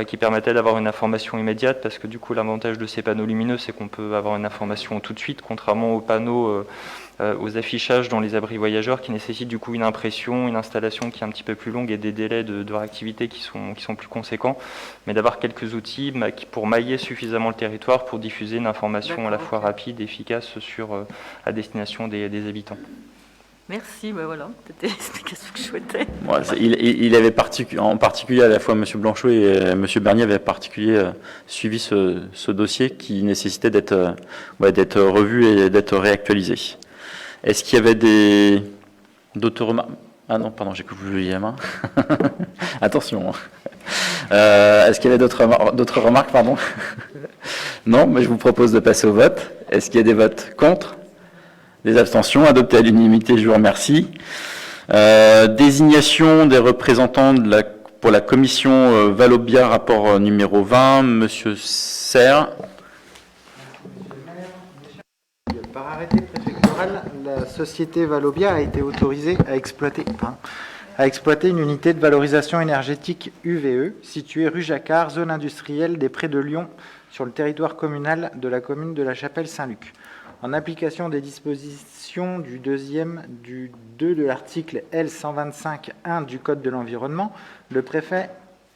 qui permettaient d'avoir une information immédiate, parce que du coup l'avantage de ces panneaux lumineux c'est qu'on peut avoir une information tout de suite, contrairement aux panneaux aux affichages dans les abris voyageurs qui nécessitent du coup une impression, une installation qui est un petit peu plus longue et des délais de réactivité qui sont plus conséquents, mais d'avoir quelques outils pour mailler suffisamment le territoire pour diffuser une information à la fois rapide et efficace à destination des habitants. Merci, voilà, c'était l'explication que je souhaitais. Il avait en particulier à la fois M. Blanchot et M. Bernier avaient suivi ce dossier qui nécessitait d'être revu et d'être réactualisé. Est-ce qu'il y avait d'autres remarques? Ah non, pardon, j'ai cru que vous leviez la main. Attention. Est-ce qu'il y avait d'autres remarques, pardon? Non, mais je vous propose de passer au vote. Est-ce qu'il y a des votes contre? Des abstentions? Adopté à l'unanimité, je vous remercie. Désignation des représentants pour la commission Valobia, rapport numéro 20, Monsieur Serre. Par arrêté préfectoral, la société Valobia a été autorisée à exploiter une unité de valorisation énergétique UVE située rue Jacquard, zone industrielle des Prés de Lyon, sur le territoire communal de la commune de La Chapelle-Saint-Luc. En application des dispositions du 2 de l'article L125.1 du Code de l'environnement, le préfet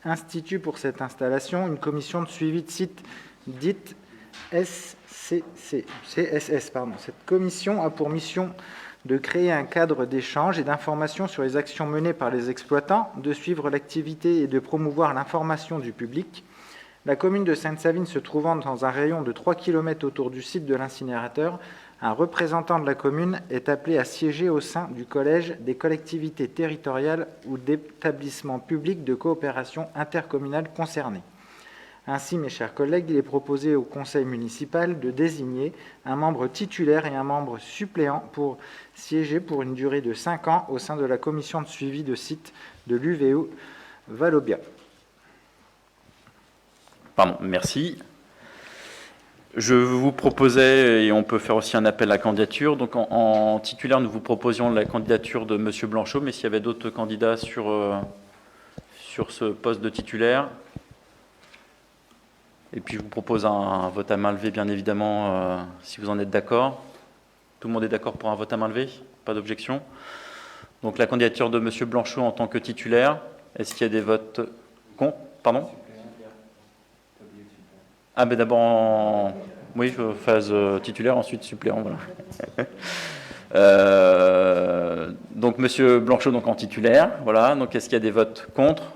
institue pour cette installation une commission de suivi de site dite CSS. Cette commission a pour mission de créer un cadre d'échange et d'information sur les actions menées par les exploitants, de suivre l'activité et de promouvoir l'information du public. La commune de Sainte-Savine, se trouvant dans un rayon de 3 km autour du site de l'incinérateur, un représentant de la commune est appelé à siéger au sein du collège des collectivités territoriales ou d'établissements publics de coopération intercommunale concernés. Ainsi, mes chers collègues, il est proposé au conseil municipal de désigner un membre titulaire et un membre suppléant pour siéger pour une durée de 5 ans au sein de la commission de suivi de site de l'UVE Valobia. Pardon, merci. Je vous proposais, et on peut faire aussi un appel à candidature, donc en titulaire, nous vous proposions la candidature de M. Blanchot, mais s'il y avait d'autres candidats sur ce poste de titulaire. Et puis je vous propose un vote à main levée, bien évidemment, si vous en êtes d'accord. Tout le monde est d'accord pour un vote à main levée? Pas d'objection. Donc la candidature de M. Blanchot en tant que titulaire. Est-ce qu'il y a des votes contre? Pardon? Ah, ben d'abord, oui, phase titulaire, ensuite suppléant. Voilà. Donc M. Blanchot donc en titulaire. Voilà. Donc est-ce qu'il y a des votes contre?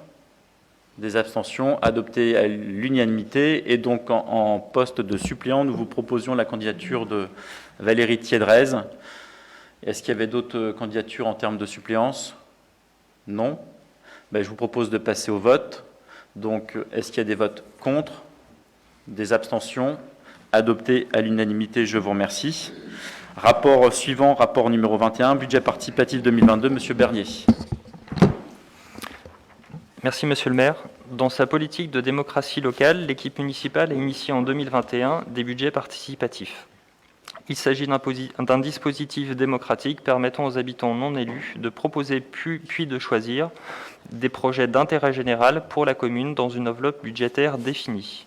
Des abstentions, adoptées à l'unanimité. Et donc en poste de suppléant, nous vous proposions la candidature de Valérie Thiédrez. Est-ce qu'il y avait d'autres candidatures en termes de suppléance? Non. Ben, je vous propose de passer au vote. Donc est-ce qu'il y a des votes contre? Des abstentions? Adopté à l'unanimité, je vous remercie. Rapport suivant, rapport numéro 21, budget participatif 2022, M. Bernier. Merci Monsieur le maire. Dans sa politique de démocratie locale, l'équipe municipale a initié en 2021 des budgets participatifs. Il s'agit d'un dispositif démocratique permettant aux habitants non élus de proposer puis de choisir des projets d'intérêt général pour la commune dans une enveloppe budgétaire définie.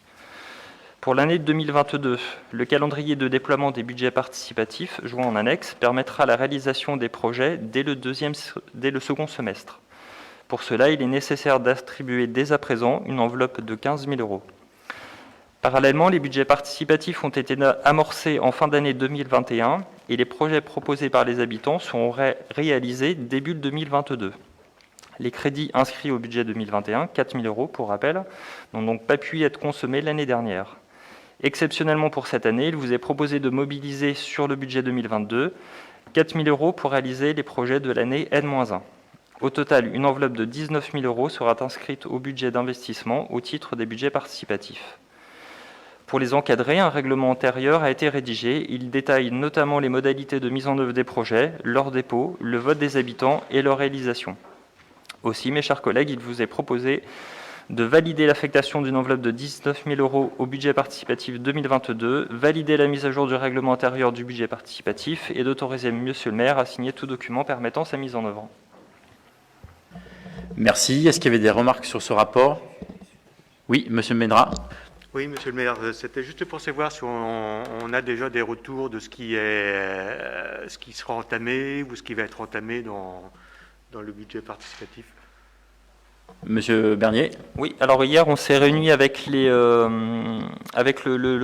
Pour l'année 2022, le calendrier de déploiement des budgets participatifs, joint en annexe, permettra la réalisation des projets dès le second semestre. Pour cela, il est nécessaire d'attribuer dès à présent une enveloppe de 15 000 €. Parallèlement, les budgets participatifs ont été amorcés en fin d'année 2021 et les projets proposés par les habitants seront réalisés début 2022. Les crédits inscrits au budget 2021, 4 000 € pour rappel, n'ont donc pas pu être consommés l'année dernière. Exceptionnellement pour cette année, il vous est proposé de mobiliser sur le budget 2022 4 000 € pour réaliser les projets de l'année N-1. Au total, une enveloppe de 19 000 € sera inscrite au budget d'investissement au titre des budgets participatifs. Pour les encadrer, un règlement antérieur a été rédigé. Il détaille notamment les modalités de mise en œuvre des projets, leur dépôt, le vote des habitants et leur réalisation. Aussi, mes chers collègues, il vous est proposé de valider l'affectation d'une enveloppe de 19 000 € au budget participatif 2022, valider la mise à jour du règlement intérieur du budget participatif et d'autoriser Monsieur le maire à signer tout document permettant sa mise en œuvre. Merci. Est-ce qu'il y avait des remarques sur ce rapport? Oui, Monsieur Ménera. Oui, Monsieur le maire, c'était juste pour savoir si on a déjà des retours de ce qui sera entamé ou ce qui va être entamé dans le budget participatif. Monsieur Bernier. Oui, alors hier, on s'est réunis avec le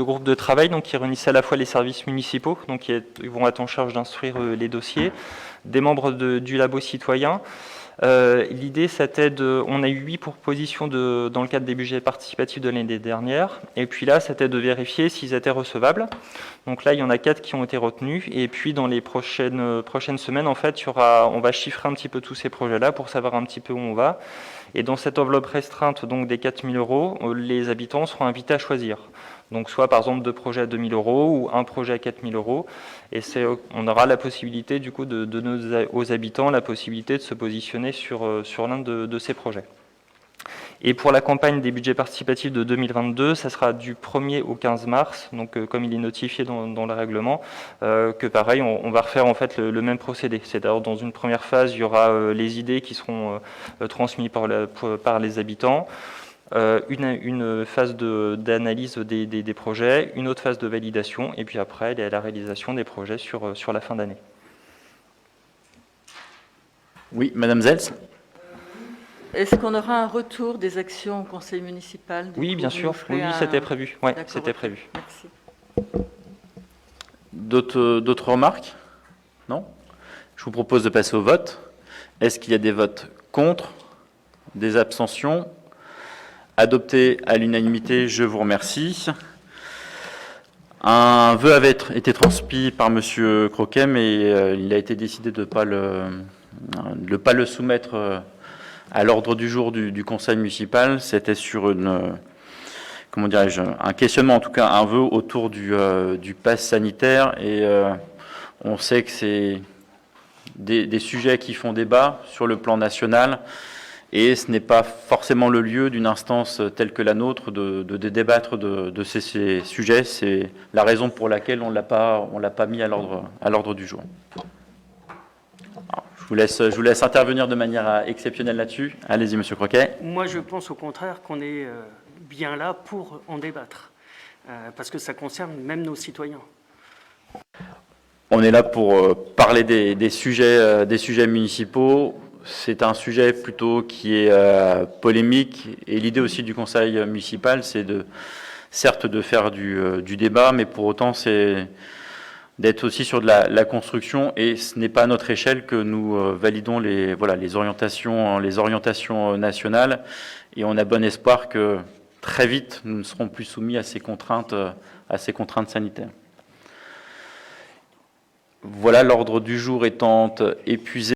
groupe de travail donc, qui réunissait à la fois les services municipaux, donc qui vont être en charge d'instruire les dossiers, des membres du labo citoyen. L'idée, c'était on a eu 8 propositions dans le cadre des budgets participatifs de l'année dernière, et puis là, c'était de vérifier s'ils étaient recevables. Donc là, il y en a 4 qui ont été retenus, et puis dans les prochaines semaines, en fait, on va chiffrer un petit peu tous ces projets-là pour savoir un petit peu où on va. Et dans cette enveloppe restreinte donc des 4 000 €, les habitants seront invités à choisir. Donc soit par exemple 2 projets à 2 000 € ou un projet à 4 000 €. Et on aura la possibilité du coup de donner aux habitants la possibilité de se positionner sur l'un de ces projets. Et pour la campagne des budgets participatifs de 2022, ça sera du 1er au 15 mars, donc comme il est notifié dans le règlement, que pareil, on va refaire en fait le même procédé. C'est-à-dire dans une première phase, il y aura les idées qui seront transmises par les habitants, une phase d'analyse des projets, une autre phase de validation, et puis après la réalisation des projets sur la fin d'année. Oui, Madame Zels. Est-ce qu'on aura un retour des actions au conseil municipal? Oui, bien sûr. Oui, c'était prévu. Ouais, c'était prévu. Merci. D'autres remarques? Non? Je vous propose de passer au vote. Est-ce qu'il y a des votes contre? Des abstentions? Adopté à l'unanimité, je vous remercie. Un vœu avait été transmis par M. Croquet, mais il a été décidé de ne pas le soumettre à l'ordre du jour du conseil municipal. C'était sur comment dirais-je, un questionnement, en tout cas un vœu autour du pass sanitaire. Et on sait que c'est des sujets qui font débat sur le plan national. Et ce n'est pas forcément le lieu d'une instance telle que la nôtre de débattre de ces sujets. C'est la raison pour laquelle on l'a pas mis à l'ordre du jour. Alors, je vous laisse intervenir de manière exceptionnelle là-dessus. Allez-y, Monsieur Croquet. Moi, je pense au contraire qu'on est bien là pour en débattre, parce que ça concerne même nos citoyens. On est là pour parler des sujets municipaux. C'est un sujet plutôt qui est polémique, et l'idée aussi du conseil municipal, c'est certes de faire du débat, mais pour autant c'est d'être aussi sur de la construction, et ce n'est pas à notre échelle que nous validons les orientations nationales, et on a bon espoir que très vite nous ne serons plus soumis à ces contraintes sanitaires. Voilà, l'ordre du jour étant épuisé.